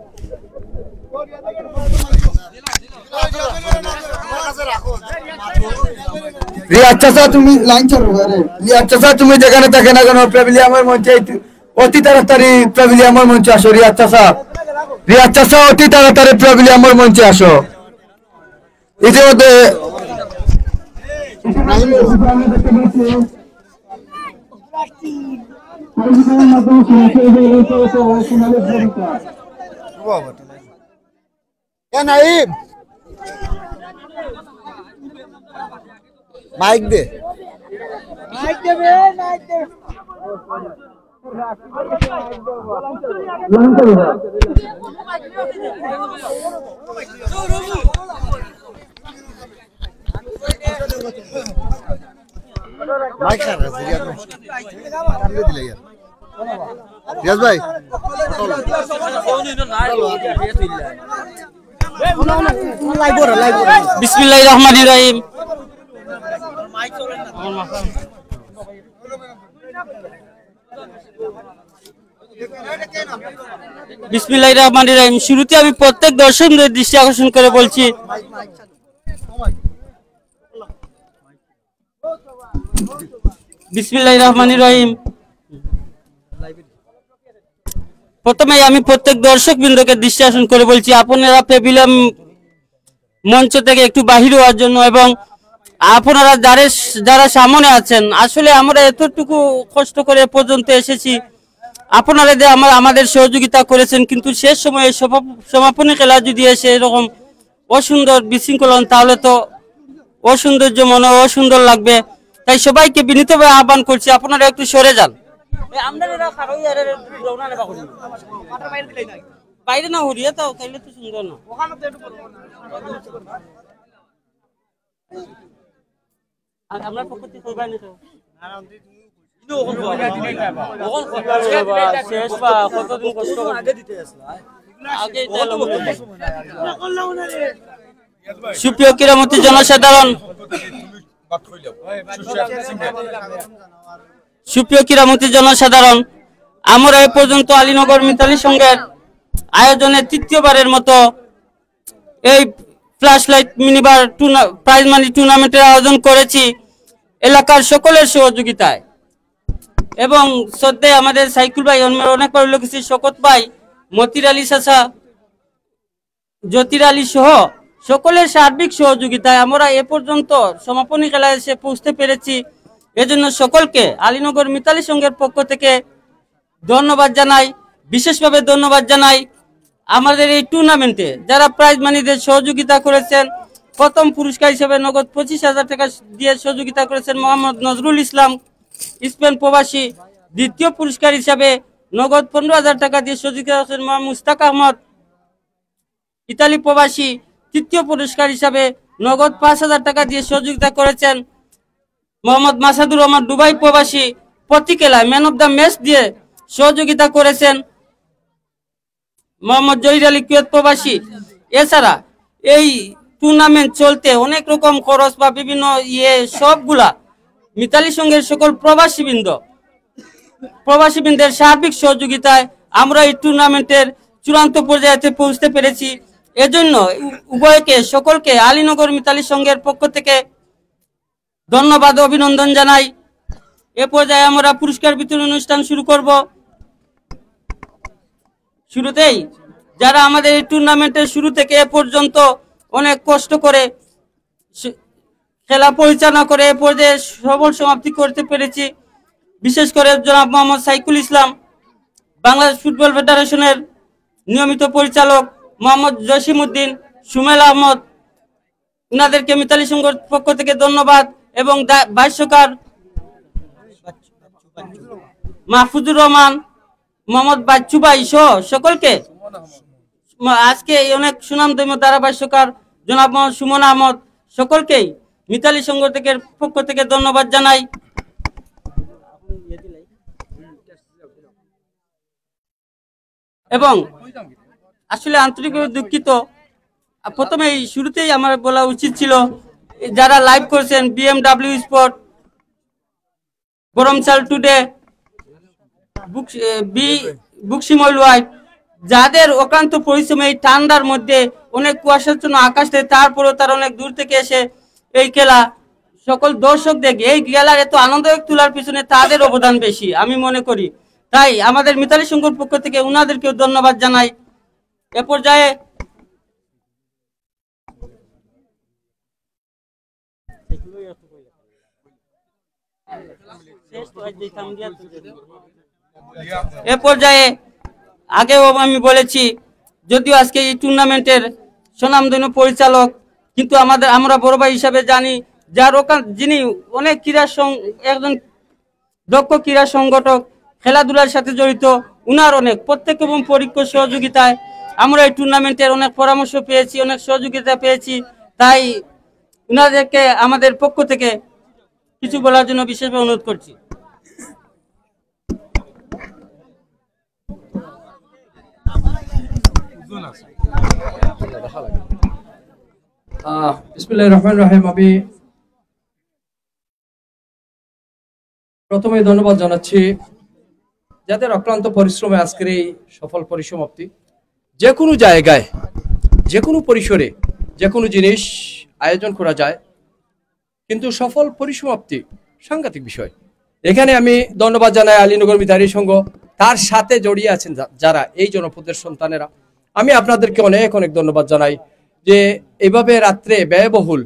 রিয়াদ চাচা তুমি লাইন চালো রে রিয়াদ চাচা তুমি যেখানে থাকে না কেন প্যাভিলিয়নের মঞ্চে অতি তাড়াতাড়ি প্যাভিলিয়নের মঞ্চে আসো রিয়াদ চাচা অতি তাড়াতাড়ি প্যাভিলিয়নের মঞ্চে আসো ইতিমধ্যে মাইক দে রিয়াজ ভাই বিসমিল্লাহির রহমানির রহিম। বিসমিল্লাহির রহমানির রহিম। শুরুতে আমি প্রত্যেক দর্শকদের দৃষ্টি আকর্ষণ করে বলছি, বিসমিল্লাহির রহমানির রহিম। প্রথমে আমি প্রত্যেক দর্শক বৃন্দকে দৃষ্টি আকর্ষণ করে বলছি, আপনারা প্যাভিলিয়ন মঞ্চ থেকে একটু বাহির হওয়ার জন্য, এবং আপনারা যারা সামনে আছেন, আসলে আমরা এতটুকু কষ্ট করে পর্যন্ত এসেছি, আপনারা যে আমাদের সহযোগিতা করেছেন, কিন্তু শেষ সময়ে সমাপনী খেলা যদি এসে এরকম অসুন্দর বিশৃঙ্খলা তাহলে তো অসৌন্দর্য মনে অসুন্দর লাগবে। তাই সবাইকে বিনীতভাবে আহ্বান করছি, আপনারা একটু সরে যান, বাইরে না হরিয়ে তো তাইলে তো সুন্দর না। আপনার পক্ষ থেকে করবেন তো শেষ বা কতদিন কষ্ট সুপ্রিয় ক্রীড়ামন্ত্রী জনসাধারণ, সুপ্রিয় ক্রীড়ামন্ত্রী জনসাধারণ, আমরা এ পর্যন্ত আলীনগর মিতালি সংঘের আয়োজনে তৃতীয়বারের মতো এই flash light minibar prize money টুর্নামেন্টের আয়োজন করেছি এলাকার সকলের সহযোগিতায়, এবং শ্রদ্ধেয় আমাদের সাইকুল ভাই, অনেকবার উল্লেখ করেছি, শকত ভাই, মতির আলী চাচা, জ্যোতির আলী সহ সকলের সার্বিক সহযোগিতায় আমরা এ পর্যন্ত সমাপনী খেলায় এসে পৌঁছতে পেরেছি। এজন্য সকলকে আলীনগর মিতালি সংঘের পক্ষ থেকে ধন্যবাদ জানাই। বিশেষভাবে ধন্যবাদ জানাই আমাদের এই টুর্নামেন্টে যারা প্রাইজ মানিদের সহযোগিতা করেছেন। প্রথম পুরস্কার হিসেবে নগদ 25,000 টাকা দিয়ে সহযোগিতা করেছেন মোহাম্মদ নজরুল ইসলাম, স্পেন প্রবাসী। দ্বিতীয় পুরস্কার হিসাবে নগদ 15,000 টাকা দিয়ে সহযোগিতা করেছেন মোহাম্মদ মুস্তাক আহমদ, ইতালি প্রবাসী। তৃতীয় পুরস্কার হিসাবে নগদ 5,000 টাকা দিয়ে সহযোগিতা করেছেন মোহাম্মদ মাসাদুর রহমান, দুবাই প্রবাসী। প্রতি খেলায় ম্যান অব দ্য ম্যাচ দিয়ে সহযোগিতা করেছেন মোহাম্মদ জহির আলী, কুয়েত প্রবাসী। এছাড়া এই টুর্নামেন্ট চলতে অনেক রকম খরচ বা বিভিন্ন সবগুলা মিতালি সংঘের সকল প্রবাসীবৃন্দের সার্বিক সহযোগিতায় আমরা এই টুর্নামেন্টের চূড়ান্ত পর্যায়ে পৌঁছতে পেরেছি। এজন্য উভয়কে সকলকে আলীনগর মিতালি সংঘের পক্ষ থেকে ধন্যবাদ, অভিনন্দন জানাই। এ পর্যায়ে আমরা পুরস্কার বিতরণ অনুষ্ঠান শুরু করব। শুরুতেই যারা আমাদের এই টুর্নামেন্টের শুরু থেকে এ পর্যন্ত অনেক কষ্ট করে খেলা পরিচালনা করে এ পর্যায়ে সফল সমাপ্তি করতে পেরেছি, বিশেষ করে জনাব মোহাম্মদ সাইকুল ইসলাম, বাংলাদেশ ফুটবল ফেডারেশনের নিয়মিত পরিচালক মোহাম্মদ জসিমউদ্দিন, সুমেল আহমদ, উনাদেরকে মিতালি সংঘর পক্ষ থেকে ধন্যবাদ, এবং ভাষ্যকার মাহফুজুর রহমান, মোহাম্মদ বাচ্চু ভাই সহ সকলকে, আজকে অনেক সুনামধন্য ধারাভাষ্যকার জনাব মোহাম্মদ সুমন আহমদ, সকলকেই মিতালি সংঘ থেকে পক্ষ থেকে ধন্যবাদ জানাই। এবং আসলে আন্তরিকভাবে দুঃখিত, প্রথমে শুরুতেই আমার বলা উচিত ছিল যারা লাইভ করছেন BMW sport, Boromchal today, Bukshimal wide, যাদের অক্লান্ত পরিশ্রমে এই ঠান্ডার মধ্যে অনেক কুয়াশাচ্ছন্ন আকাশ থেকে, তারপরেও তারা অনেক দূর থেকে এসে এই খেলা সকল দর্শকদের এই খেলার এত আনন্দ তোলার পিছনে তাদের অবদান বেশি আমি মনে করি। তাই আমাদের মিতালি সংঘর পক্ষ থেকে উনাদেরকেও ধন্যবাদ জানাই। এ পর্যায়ে আগেও আমি বলেছি, যদিও আজকে এই টুর্নামেন্টের সুনামধন্য পরিচালক, কিন্তু আমরা বড় ভাই হিসাবে জানি যিনি অনেক একজন দক্ষ ক্রীড়া সংগঠক, খেলাধুলার সাথে জড়িত, উনার অনেক প্রত্যেক এবং পরোক্ষ সহযোগিতায় আমরা এই টুর্নামেন্টের অনেক পরামর্শ পেয়েছি, অনেক সহযোগিতা পেয়েছি। তাই উনাদেরকে আমাদের পক্ষ থেকে কিছু বলার জন্য বিশেষভাবে অনুরোধ করছি। বিসমিল্লাহির রহমানির রহিম। আমি প্রথমে ধন্যবাদ জানাচ্ছি যাদের অক্লান্ত পরিশ্রমে আজকের এই সফল পরিসমাপ্তি। যে কোনো জায়গায়, যে কোনো পরিসরে, যে কোনো জিনিস আয়োজন করা যায়, কিন্তু সফল পরিসমাপ্তি সাংঘাতিক বিষয়। এখানে আমি ধন্যবাদ জানাই আলীনগর মিতালি সংঘ, তার সাথে জড়িয়ে আছেন যারা এই জনপদের সন্তানেরা। আমি আপনাদেরকে অনেক অনেক ধন্যবাদ জানাই যে এইভাবে রাত্রে ব্যয়বহুল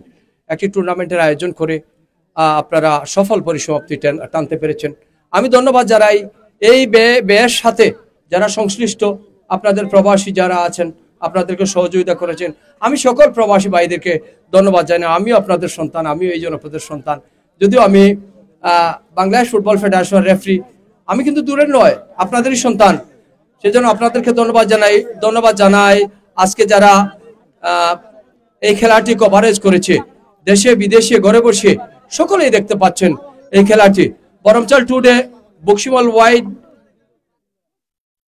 একটি টুর্নামেন্টের আয়োজন করে আপনারা সফল পরিসমাপ্তি টানতে পেরেছেন। আমি ধন্যবাদ জানাই এই ব্যয়ের সাথে যারা সংশ্লিষ্ট, আপনাদের প্রবাসী যারা আছেন, আপনাদেরকে সহযোগিতা করেছেন। আমি সকল প্রবাসী ভাইদেরকে ধন্যবাদ জানাই। আমিও আপনাদের সন্তান, আমিও এই জনপদের সন্তান। যদিও আমি বাংলাদেশ ফুটবল ফেডারেশন রেফারি, আমি কিন্তু দূরের নয়, আপনাদেরই সন্তান। সেজন্য আপনাদেরকে ধন্যবাদ জানাই। আজকে যারা এই খেলাটি কভারেজ করেছে, দেশে বিদেশে ঘরে বসে সকলেই দেখতে পাচ্ছেন এই খেলাটি। Boromchal today, Bukshimal wide,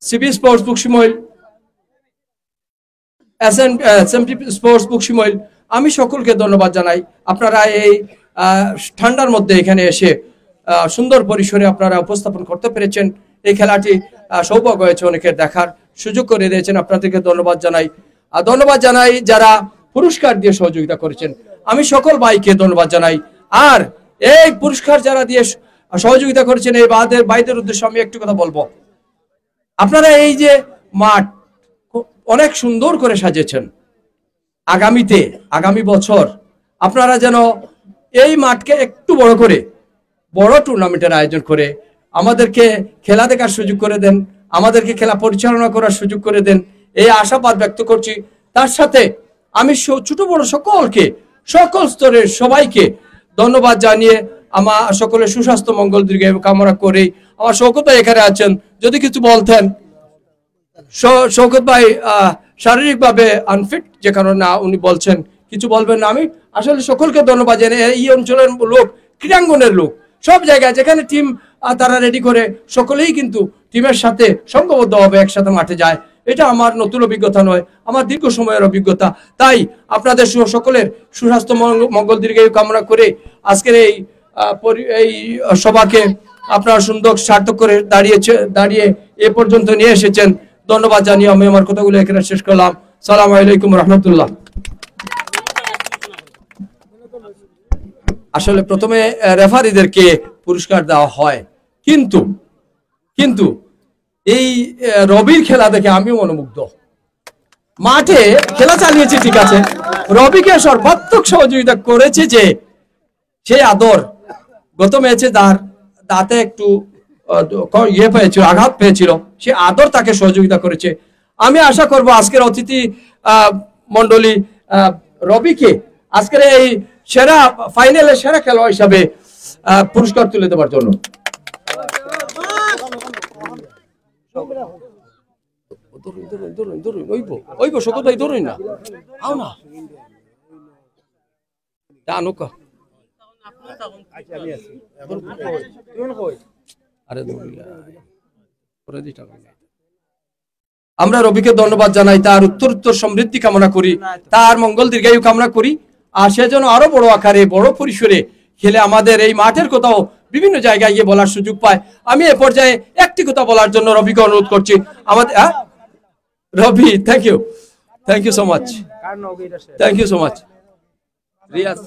CB sports Bukshimal, SMT sports Bukshimal, আমি সকলকে ধন্যবাদ জানাই। আপনারা এই ঠান্ডার মধ্যে এখানে এসে সুন্দর পরিসরে আপনারা উপস্থাপন করতে পেরেছেন। এই খেলাটি সৌভাগ্য হয়েছে অনেকের দেখার সুযোগ করে দিয়েছেন, আপনাদেরকে ধন্যবাদ জানাই। ধন্যবাদ জানাই যারা পুরস্কার দিয়ে সহযোগিতা করেছেন, আমি সকল ভাইকে ধন্যবাদ জানাই। আর এই পুরস্কার যারা দিয়ে সহযোগিতা করেছেন, এই ভাইদের উদ্দেশ্যে আমি একটু কথা বলবো। আপনারা এই যে মাঠ অনেক সুন্দর করে সাজিয়েছেন, আগামী বছর আপনারা যেন এই মাঠকে একটু বড় করে বড় টুর্নামেন্টের আয়োজন করে আমাদেরকে খেলা দেখার সুযোগ করে দেন, আমাদেরকে খেলা পরিচালনা করার সুযোগ করে দেন, এই আশাবাদ ব্যক্ত করছি। তার সাথে আমি ছোট বড় সকলকে, সকল স্তরের সবাইকে ধন্যবাদ জানিয়ে আমার সকলের সুস্বাস্থ্য মঙ্গল দীর্ঘায়ু কামনা করে, আমার শওকত ভাই এখানে আছেন, যদি কিছু বলতেন। শওকত ভাই শারীরিকভাবে আনফিট, যে কারণে না উনি বলছেন, কিছু বলবেন না। আমি আসলে সকলকে ধন্যবাদ জানাই। এই অঞ্চলের লোক, ক্রীড়াঙ্গনের লোক, সব জায়গায় যেখানে টিম তারা রেডি করে, সকলেই কিন্তু টিমের সাথে সংঘবদ্ধভাবে একসাথে মাঠে যায়। এটা আমার নতুন অভিজ্ঞতা নয়, আমার দীর্ঘ সময়ের অভিজ্ঞতা। তাই আপনাদের সকলের সুস্বাস্থ্য মঙ্গল দীর্ঘায়ু কামনা করে আজকের এই সভাকে আপনারা সুন্দর সার্থক করে দাঁড়িয়ে এ পর্যন্ত নিয়ে এসেছেন। ধন্যবাদ জানিয়ে আমি আমার কথাগুলো এখানে শেষ করলাম। সালাম আলাইকুম রহমতুল্লাহ। আসলে প্রথমে রেফারিদেরকে পুরস্কার দেওয়া হয়, কিন্তু এই রবির খেলা দেখে আমি মনোমুগ্ধ। মাঠে খেলা চালিয়েছে ঠিক আছে, রবিকে সর্বাত্মক সহযোগিতা করেছে যে সেই আদর। গত ম্যাচে দাঁতে একটু ইয়ে পেয়েছিল, আঘাত পেয়েছিল, সে আদর তাকে সহযোগিতা করেছে। আমি আশা করব আজকের অতিথি মন্ডলী রবিকে আজকের এই সেরা ফাইনালের সেরা খেলোয়াড় হিসাবে পুরস্কার তুলে দেওয়ার জন্য। আমরা রবিকে ধন্যবাদ জানাই, তার উত্তর সমৃদ্ধি কামনা করি, তার মঙ্গল দীর্ঘায়ু কামনা করি, আর সে যেন আরো বড় আকারে বড় পরিসরে খেলে আমাদের এই মাঠের কোথাও বিভিন্ন জায়গায় গিয়ে বলার সুযোগ পায়। আমি এ পর্যায়ে একটি কথা বলার জন্য রবিকে অনুরোধ করছি। আমাদের Robi, thank you so much, thank you so much. Riaz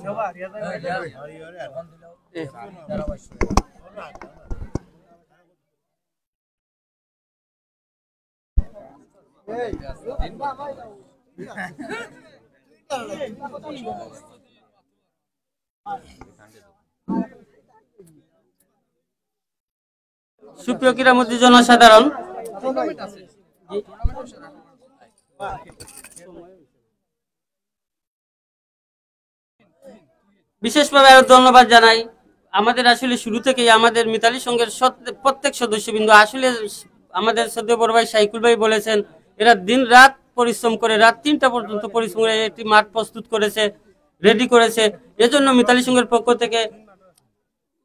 সুপ্রিয় ক্রীড়ামন্ত্রী জনসাধারণ, বিশেষভাবে আরো ধন্যবাদ জানাই। আমাদের আসলে শুরু থেকেই আমাদের মিতালি সংঘের প্রত্যেক সদস্যবৃন্দ, আসলে আমাদের সদ্য বড় ভাই সাইকুল ভাই বলেছেন, এরা দিন রাত পরিশ্রম করে, রাত 3টা পর্যন্ত পরিশ্রম করে একটি মাঠ প্রস্তুত করেছে, রেডি করেছে। এজন্য মিতালি সংঘের পক্ষ থেকে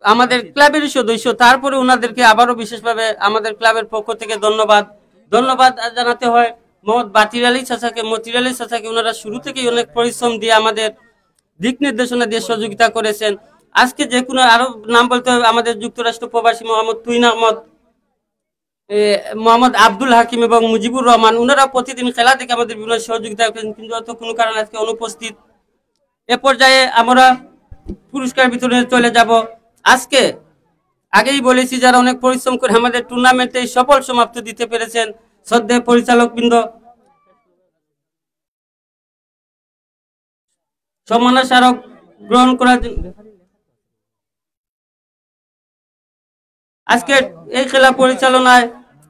আমাদের ক্লাবের সদস্য, তারপরে ওনাদেরকে আবারও বিশেষভাবে আমাদের ক্লাবের পক্ষ থেকে ধন্যবাদ জানাতে হয় মোহাম্মদ বাতির আলী চাচাকে, মতির আলী চাচাকে। ওনারা শুরু থেকেই অনেক পরিশ্রম দিয়ে আমাদের দিক নির্দেশনা দিয়ে সহযোগিতা করেছেন। আজকে যে কোনো আরো নাম বলতে হবে, আমাদের যুক্তরাষ্ট্র প্রবাসী মোহাম্মদ তুইন আহমদ, মোহাম্মদ আব্দুল হাকিম এবং মুজিবুর রহমান, ওনারা প্রতিদিন খেলা থেকে আমাদের বিভিন্ন সহযোগিতা করেন, কিন্তু অত কোনো কারণে আজকে অনুপস্থিত। এ পর্যায়ে আমরা পুরস্কার বিতরণে চলে যাব। আজকে আগেই বলেছি, যারা অনেক পরিশ্রম করে আমাদের টুর্নামেন্টে সফল সমাপ্তি দিতে পেরেছেন, শ্রদ্ধেয় পরিচালক বৃন্দ, সম্মাননা স্মারক গ্রহণ করার জন্য আজকে এই খেলা পরিচালনায়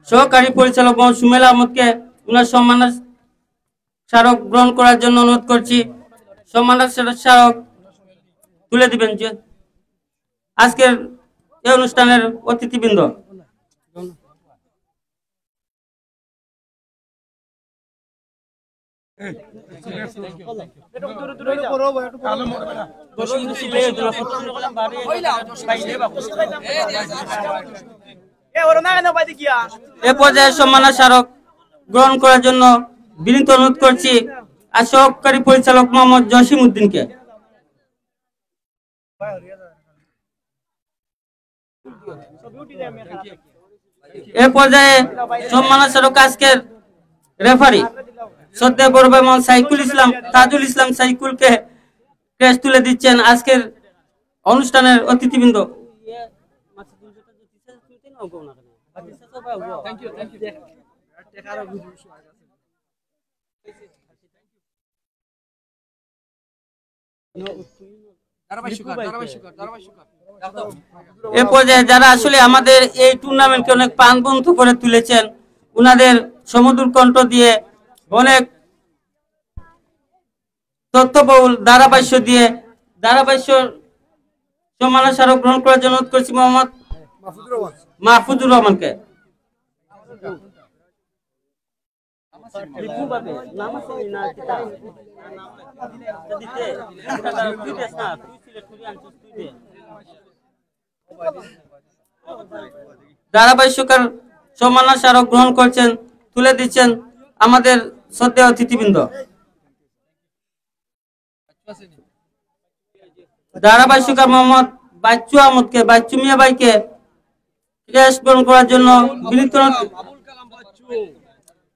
সহকারী পরিচালক মোহাম্মদ সুমেল আহমদকে ওনার সম্মাননা স্মারক গ্রহণ করার জন্য অনুরোধ করছি। সম্মাননা স্মারক তুলে দিবেন যে আজকের এই অনুষ্ঠানের অতিথিবৃন্দ। এ পর্যায়ে সম্মাননা স্মারক গ্রহণ করার জন্য বিনীত অনুরোধ করছি আর সহকারী পরিচালক মোহাম্মদ জসিম উদ্দিনকে। এ পর্যায়ে সম্মাননা স্মারক আজকের রেফারি শ্রদ্ধেয় বড় ভাই মোহাম্মদ সাইকুল ইসলাম, তাজুল ইসলাম সাইকুলকে ক্রেস্ট তুলে দিচ্ছেন আজকের অনুষ্ঠানের অতিথিবৃন্দ। এ পর্যায়ে যারা আসলে আমাদের এই টুর্নামেন্টকে অনেক প্রাণবন্ত করে তুলেছেন, উনাদের সমুদ্র কণ্ঠ দিয়ে অনেক তথ্যবহুল ধারাভাষ্য দিয়ে সম্মাননা স্মারক গ্রহণ করার জন্য অনুরোধ করছি মোহাম্মদ মাহফুজুর রহমানকে। ধারাভাষ্যকার সম্মাননা স্মারক গ্রহণ করছেন, তুলে দিচ্ছেন আমাদের শ্রদ্ধেয় অতিথিবৃন্দ। ধারাভাষ্যকার মোহাম্মদ বাচ্চু আহমদকে, বাচ্চু মিয়া ভাইকে ক্রেস্ট গ্রহণ করার জন্য বিনীত।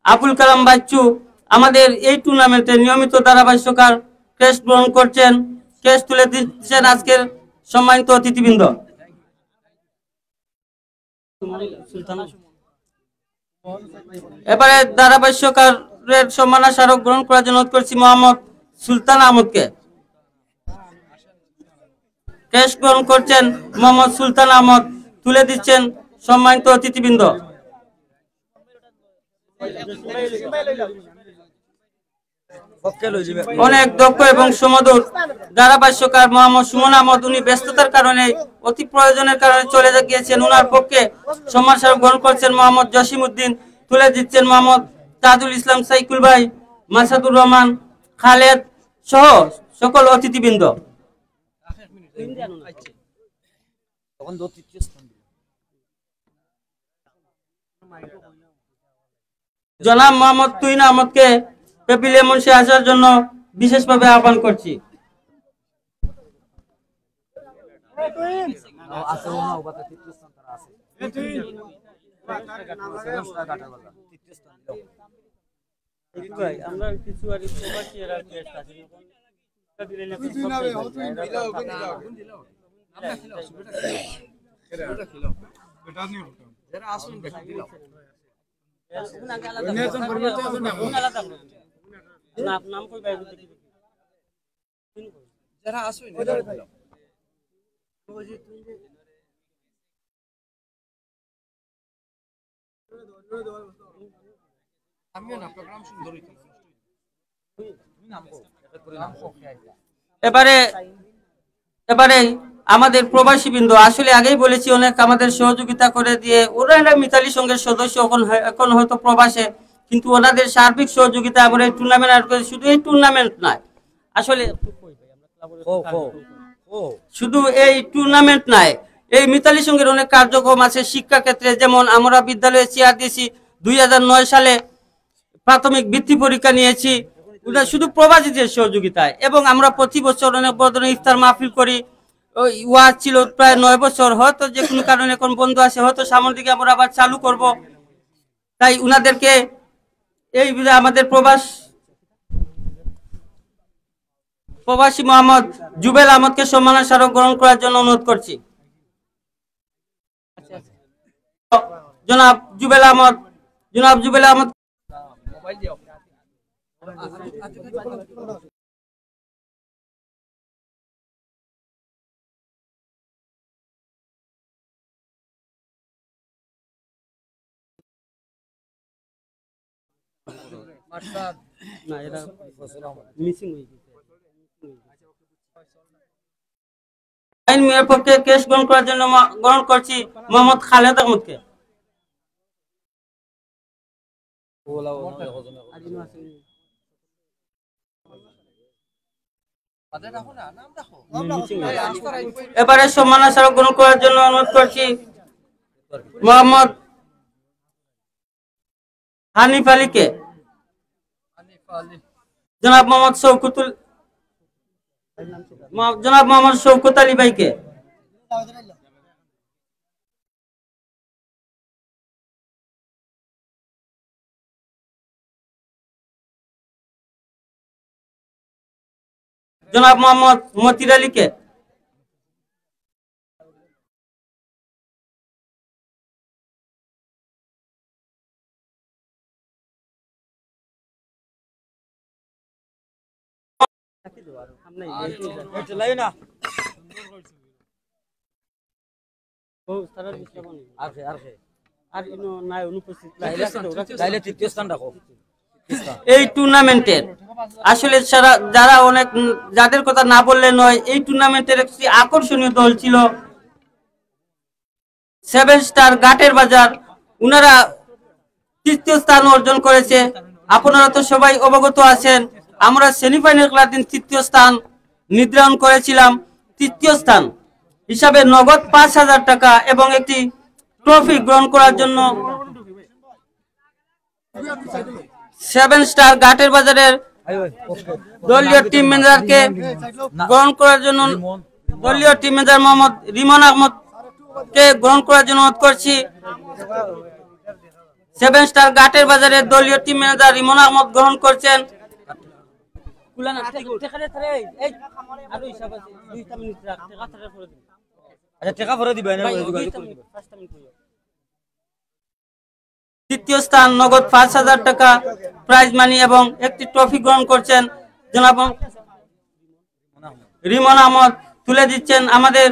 আবুল কালাম বাচ্চু আমাদের এই টুর্নামেন্টে নিয়মিত ধারাভাষ্যকার ক্রেস্ট গ্রহণ করছেন, ক্রেস্ট তুলে দিচ্ছেন আজকের সম্মানিত অতিথিবৃন্দ। এবারে ধারাভাষ্যকারের সম্মাননা স্মারক গ্রহণ করার জন্য অনুরোধ করছি মোহাম্মদ সুলতান আহমদকে। ক্রেস্ট গ্রহণ করছেন মোহাম্মদ সুলতান আহমদ, তুলে দিচ্ছেন সম্মানিত অতিথিবৃন্দ, অনেক দক্ষ এবং সুমধুর ধারাভাষ্যকার মোহাম্মদ সুমন আহমদ, উনি ব্যস্ততার কারণে অতি প্রয়োজনের কারণে চলে গিয়েছেন। উনার পক্ষে সম্মান স্মারক গ্রহণ করছেন মোহাম্মদ জসিম উদ্দিন, তুলে দিচ্ছেন মোহাম্মদ তাজুল ইসলাম সাইকুল ভাই, মাসাদুর রহমান, খালেদ সহ সকল অতিথিবৃন্দ। জনাব মোহাম্মদ তুহিন আহমদকে প্যাভিলিয়ন মঞ্চে আসার জন্য বিশেষভাবে আহ্বান করছি। এবারে আমাদের প্রবাসী বিন্দু, আসলে আগেই বলেছি অনেক আমাদের সহযোগিতা করে দিয়ে ওরা মিতালি সংঘের সদস্য, এখন হয়তো প্রবাসে, কিন্তু ওনাদের সার্বিক সহযোগিতা আমরা এই টুর্নামেন্ট, শুধু এই টুর্নামেন্ট নয়, আসলে শুধু এই টুর্নামেন্ট নয়, এই মিতালি সংঘের অনেক কার্যক্রম আছে শিক্ষা ক্ষেত্রে। যেমন আমরা বিদ্যালয়ে চেয়ার দিয়েছি, 2009 সালে প্রাথমিক বৃত্তি পরীক্ষা নিয়েছি, শুধু প্রবাসীদের সহযোগিতায়। এবং আমরা প্রতি বছর অনেক বড় ধরনের ইফতার মাহফিল করি। ওয়াজ ছিল প্রায় 9 বছর, হয়তো যে কোনো কারণে এখন বন্ধ আছে, হয়তো সামনের দিকে আমরা আবার চালু করব। তাই উনাদেরকে এই আমাদের প্রবাসী মোহাম্মদ জুবেল আহমদকে সম্মানের স্মারক গ্রহণ করার জন্য অনুরোধ করছি। জনাব জুবেল আহমদ আইন মেয়ের পক্ষে কেস গ্রহণ করার জন্য গ্রহণ করছি মোহাম্মদ খালেদ আহমদকে। এবারে সম্মানের স্মারক গ্রহণ করার জন্য অনুরোধ করছি মোহাম্মদ হানিফ আলীকে। জনাব মোহাম্মদ শৌকত আলী ভাইকে। জনাব মোহাম্মদ মতির আলীকে। এই টুর্নামেন্টের আসলে যারা অনেক, যাদের কথা না বললে নয়, এই টুর্নামেন্টের একটি আকর্ষণীয় দল ছিল 7 স্টার ঘাটের বাজার। উনারা তৃতীয় স্থান অর্জন করেছে। আপনারা তো সবাই অবগত আছেন, আমরা সেমিফাইনাল খেলার দিন তৃতীয় স্থান নির্ধারণ করেছিলাম। তৃতীয় স্থান হিসাবে নগদ 5,000 টাকা এবং একটি ট্রফি গ্রহণ করার জন্য 7 স্টার ঘাটের বাজারের দলীয় টিম ম্যানেজারকে গ্রহণ করার জন্য, দলীয় টিম ম্যানেজার মোহাম্মদ রিমন আহমদ কে গ্রহণ করার জন্য অনুরোধ করছি। 7 স্টার ঘাটের বাজারের দলীয় টিম ম্যানেজার রিমন আহমদ গ্রহণ করছেন। তৃতীয় স্থান নগদ 5,000 টাকা প্রাইজ মানি এবং একটি ট্রফি গ্রহণ করছেন জনাব রিমন আহমদ, তুলে দিচ্ছেন আমাদের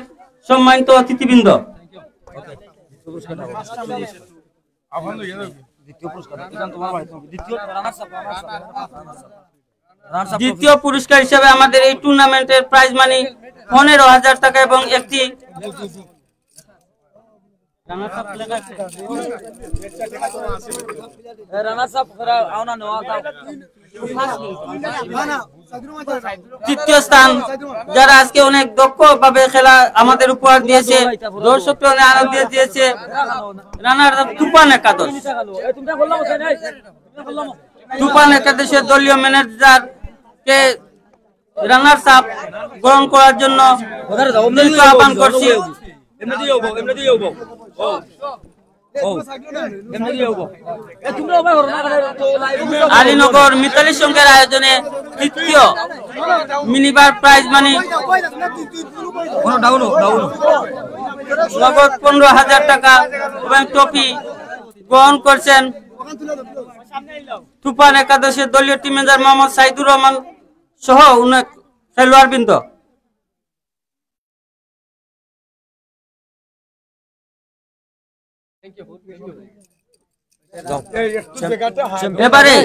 সম্মানিত অতিথিবৃন্দ। দ্বিতীয় পুরস্কার হিসেবে আমাদের এই টুর্নামেন্টের প্রাইজ মানি 15,000 টাকা এবং একটি তৃতীয় স্থান যারা আজকে অনেক দক্ষ ভাবে খেলা আমাদের উপহার দিয়েছে, দর্শককে অনেক আনন্দ দিয়েছে, রানার তুফান একাদশ। তুফান একাদশের দলীয় ম্যানেজার কে রানার আপ গ্রহণ করার জন্য আহ্বান করছি। আলীনগর মিতালি সংঘের আয়োজনে তৃতীয় মিনিবার প্রাইজ মানি নগদ 15,000 টাকা এবং ট্রফি গ্রহণ করছেন তুফান একাদশের দলীয় টিম ম্যানেজার মোহাম্মদ সাইদুর রহমান সহ অনেক খেলোয়াড় বৃন্দ। এবারে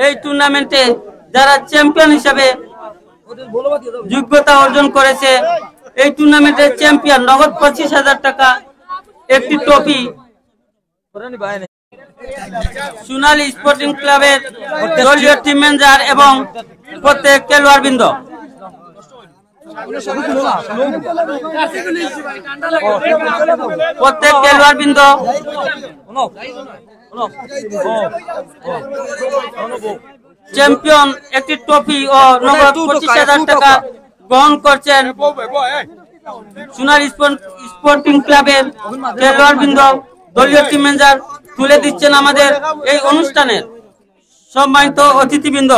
এই টুর্নামেন্টে যারা চ্যাম্পিয়ন হিসেবে যোগ্যতা অর্জন করেছে, এই টুর্নামেন্টের চ্যাম্পিয়ন নগদ 25,000 টাকা, একটি ট্রফি সোনালী স্পোর্টিং ক্লাবের দলীয় টিম ম্যানেজার এবং প্রত্যেক খেলোয়াড় বৃন্দ। প্রত্যেক খেলোয়াড় বৃন্দ চ্যাম্পিয়ন একটি ট্রফি ও নগদ 25,000 টাকা গ্রহণ করছেন সোনালী স্পোর্টিং ক্লাবের খেলোয়াড় বৃন্দ, দলীয় টিম ম্যানেজার তুলে দিচ্ছেন আমাদের এই অনুষ্ঠানের সম্মানিত অতিথিবৃন্দ।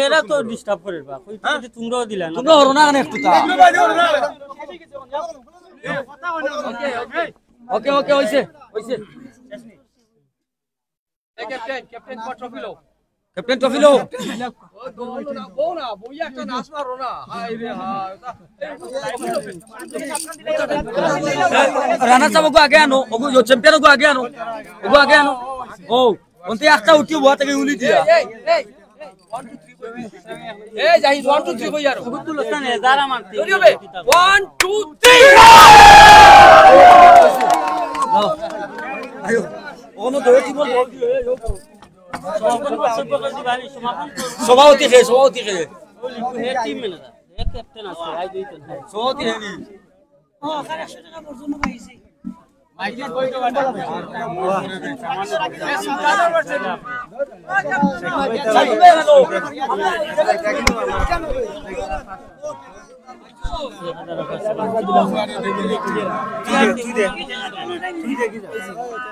এরা তো ডিস্টার্ব করে তোমরাও দিলে ওকে ওকে হইছে হইছে ক্যাপ্টেন ট্রফি লো ক্যাপ্টেন ট্রফি লো বউ না বইয়া একটা নাচ মারো না হাই রে হাই রানা সাহেব को आगे आनो ओगो जो चैंपियन को आगे आनो ओगो आगे आनो ओ उनते একটা উঠি বুয়া থেকে উলি দিয়া এই যাই 1 2 3 কই यार গুতুল স্থানে যারা মারতে 1 2 3 আয়ো ওনো দই টিম বল দিও সভাপতি হে সভাপতি হে টিম ম্যানেজার এক ক্যাপ্টেন আছে আই দুই তো সভাপতি হে নি ও 100 টাকা পর্যন্ত পাইছি মাইকেল কইতো বাটা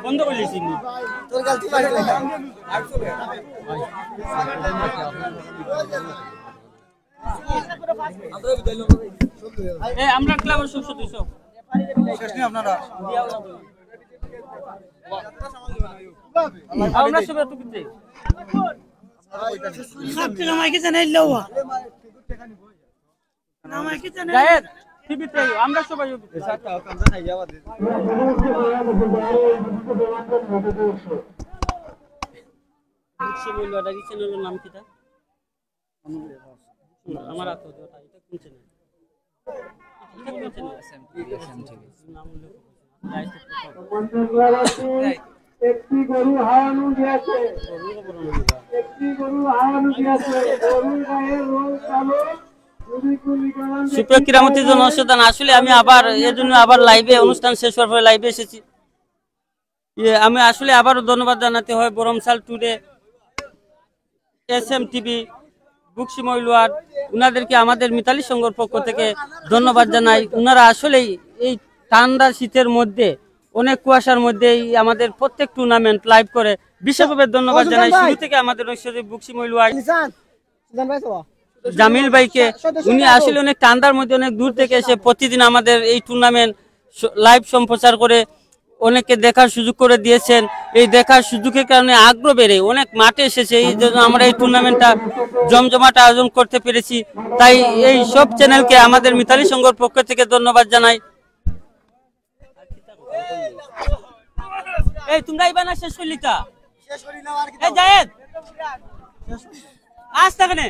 বন্ধ করলিস তোর গলতি পারে আমরা ক্লাবের সদস্য শেষ নেই আপনারা আমরা সবাই তো কিনতে খাতে নামাই কি জানাই লওয়া নামাই কি জানাই জায়েদ টিভিতে আমরা সবাই সাতটা কামরা নাই যাওয়া দে সে বললো এটা চ্যানেলের নাম কিটা আমার আতো এটা কোন চ্যানেল একটি গরু হারানো গিয়েছে, একটি গরু হারানো গিয়েছে, গরুর গায়ে রোগ কালো। সুপ্রিয় ক্রীড়ামন্ত্রী জনসাধারণ, আসলে আমি আবার এর জন্য আবার লাইভে অনুষ্ঠান শেষ হওয়ার পরে লাইভে এসেছি। আমি আসলে আবারও ধন্যবাদ জানাতে হয় বরমশাল টুডে, SM টিভি, বুকসি মইলওয়ার্ড, উনাদেরকে আমাদের মিতালি সংঘর পক্ষ থেকে ধন্যবাদ জানাই। উনারা আসলেই এই ঠান্ডা শীতের মধ্যে অনেক কুয়াশার মধ্যে আমাদের প্রত্যেক টুর্নামেন্ট লাইভ করে বিশেষভাবে ধন্যবাদ জানাই। শুরু থেকে আমাদের বুকসি মইলওয়ার্ড জামিল ভাইকে, উনি আসলে অনেক ঠান্ডার মধ্যে অনেক দূর থেকে এসে প্রতিদিন আমাদের এই টুর্নামেন্ট লাইভ সম্প্রচার করে অনেকে দেখার সুযোগ করে দিয়েছেন। এই দেখার সুযোগের কারণে আগ্রহ বেড়ে অনেক মাঠে এসেছে। এই জন্য আমরা এই টুর্নামেন্টটা জমজমাট আয়োজন করতে পেরেছি। তাই এই সব চ্যানেলকে আমাদের মিতালি সংঘর পক্ষ থেকে ধন্যবাদ জানাই। এই তোমরা ইবা না শেষ করলি তা এই জায়েদ আজ থাকনে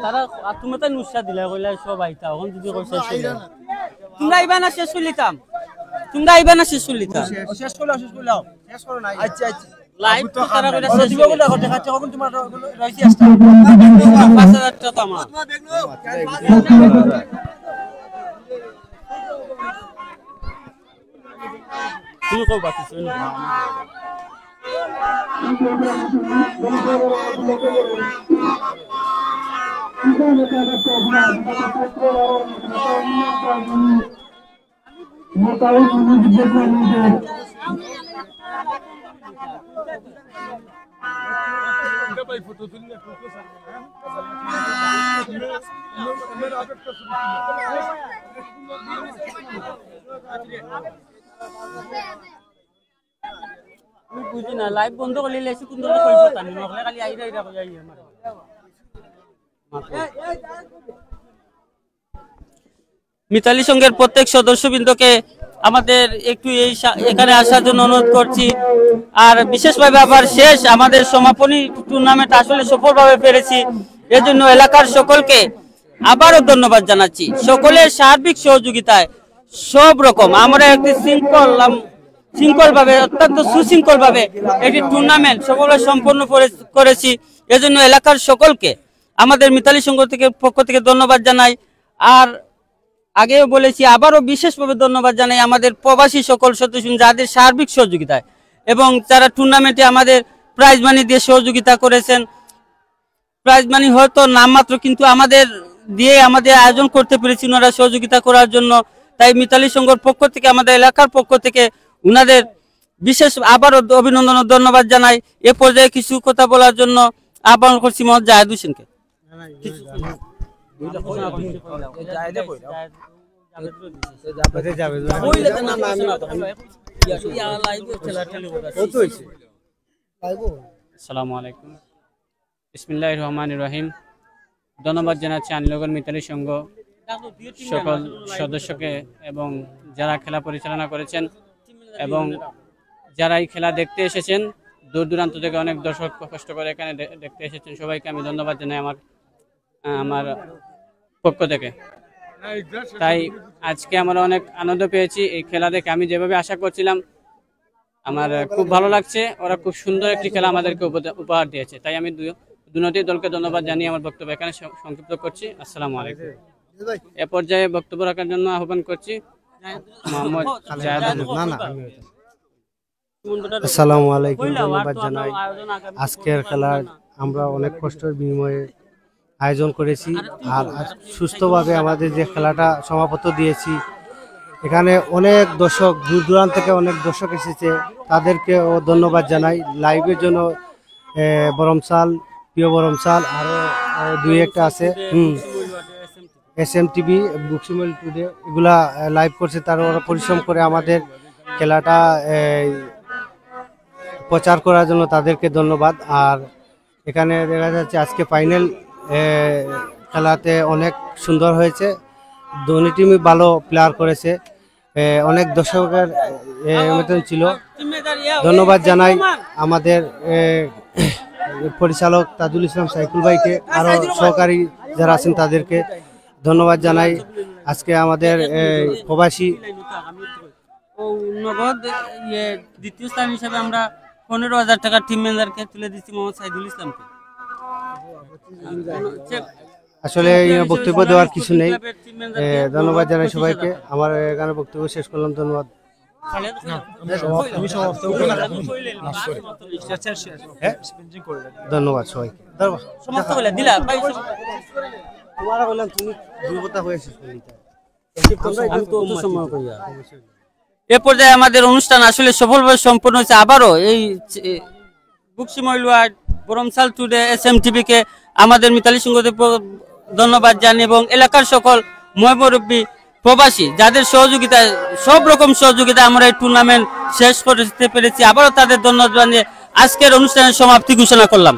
তারা তুমি তো নুসা দিলা কইলা সব আইতা এখন যদি কই শেষ করলি তোমরা ইবা না শেষ করলিতাম তোমরা ইবা না শেষ করলিতা শেষ করো নাই আচ্ছা লাইভ তো তারা কইলা শেষ দিব বলে কথা খাচ্ছে কখন তোমার রইছি আসটা 5000 টাকা আমার তুমি কই বাকি বুঝি না লাইভ বন্ধ করলে লেসি কোন ধরনের কইব তানি নকলে খালি আইরা আইরা কই আই আমার মিতালি সংঘের প্রত্যেক সদস্যবৃন্দকে আমাদের একটু এখানে আসার জন্য অনুরোধ করছি। আর বিশেষভাবে আবার শেষ আমাদের সমাপনী টুর্নামেন্ট আসলে সফলভাবে পেরেছি, এজন্য এলাকার সকলকে আবারও ধন্যবাদ জানাচ্ছি। সকলের সার্বিক সহযোগিতায় সব রকম আমরা একটি শৃঙ্খল ভাবে অত্যন্ত সুশৃঙ্খল ভাবে একটি টুর্নামেন্ট সকলে সম্পন্ন করেছি। এজন্য এলাকার সকলকে আমাদের মিতালি সংঘ থেকে পক্ষ থেকে ধন্যবাদ জানাই। আর আগেও বলেছি আবারও বিশেষভাবে ধন্যবাদ জানাই আমাদের প্রবাসী সকল সদস্য যাদের সার্বিক সহযোগিতায় এবং যারা টুর্নামেন্টে আমাদের প্রাইজ মানি দিয়ে সহযোগিতা করেছেন। প্রাইজ মানি হয়তো নামমাত্র কিন্তু আমাদের দিয়ে আমাদের আয়োজন করতে পেরেছি ওনারা সহযোগিতা করার জন্য। তাই মিতালি সংঘর পক্ষ থেকে আমাদের এলাকার পক্ষ থেকে উনাদের বিশেষ আবারও অভিনন্দন ও ধন্যবাদ জানাই। এ পর্যায়ে কিছু কথা বলার জন্য আহ্বান করছি মোহাম্মদ জাহেদ হোসেনকে। আসসালামু আলাইকুম, বিসমিল্লাহির রহমানির রহিম। ধন্যবাদ জানাচ্ছি আনিনগর মিতালি সংঘ সকল সদস্যকে এবং যারা খেলা পরিচালনা করেছেন এবং যারা এই খেলা দেখতে এসেছেন দূর দূরান্ত থেকে অনেক দর্শক কষ্ট করে এখানে দেখতে এসেছেন, সবাইকে আমি ধন্যবাদ জানাই আমার পক্ষ থেকে। তাই আজকে আমরা অনেক আনন্দ পেয়েছি এই খেলা দেখে। আমি যেভাবে আশা করছিলাম আমার খুব ভালো লাগছে, ওরা খুব সুন্দর একটি খেলা আমাদেরকে উপহার দিয়েছে। তাই আমি দুটি দলকে ধন্যবাদ জানিয়ে আমার বক্তব্য এখানে সংক্ষিপ্ত করছি। আসসালামু আলাইকুম। এ পর্যায়ে বক্তব্য রাখার জন্য আহ্বান করছি মোহাম্মদ জাহেদ। আসসালামু আলাইকুম, ধন্যবাদ জানাই। আজকের খেলার আমরা অনেক কষ্টের বিনিময়ে আয়োজন করেছি আর সুস্থভাবে আমাদের যে খেলাটা সমাপ্ত দিয়েছি। এখানে অনেক দর্শক দূর দূরান্ত থেকে অনেক দর্শক এসেছে, তাদেরকেও ধন্যবাদ জানাই। লাইভের জন্য বরমসাল, প্রিয় বরমসাল, আরও দুই একটা আছে SMTV, বুকসিমল টুডে, এগুলা লাইভ করছে। তারা ওরা পরিশ্রম করে আমাদের খেলাটা প্রচার করার জন্য তাদেরকে ধন্যবাদ। আর এখানে দেখা যাচ্ছে আজকে ফাইনাল খেলাতে অনেক সুন্দর হয়েছে, দুই টিমই ভালো প্লেয়ার করেছে, অনেক দর্শকের মতন ছিল। ধন্যবাদ জানাই আমাদের পরিচালক তাজুল ইসলাম সাইকুল ভাইকে, আরও সহকারী যারা আছেন তাদেরকে ধন্যবাদ জানাই। আজকে আমাদের প্রবাসী নগদ দ্বিতীয় স্থান হিসেবে আমরা 15,000 টাকা টিম ম্যানেজারকে তুলে দিচ্ছি মোহাম্মদ সাইদুল ইসলামকে। আসলে বক্তব্য দেওয়ার কিছু নেই, ধন্যবাদ জানাই সবাইকে। আমার এখানে বক্তব্য শেষ করলাম, ধন্যবাদ। ধন্যবাদ সবাইকে। এ পর্যায়ে আমাদের অনুষ্ঠান আসলে সফলভাবে সম্পন্ন হয়েছে। আবারও এই বুকসিমল ওয়ার্ড, বরমসাল টুডে, SMTV কে আমাদের মিতালি সংঘকে ধন্যবাদ জানি এবং এলাকার সকল মুরব্বী প্রবাসী যাদের সহযোগিতায় সব রকম সহযোগিতা আমরা এই টুর্নামেন্ট শেষ করতে পেরেছি। আবারও তাদের ধন্যবাদ জানিয়ে আজকের অনুষ্ঠানের সমাপ্তি ঘোষণা করলাম।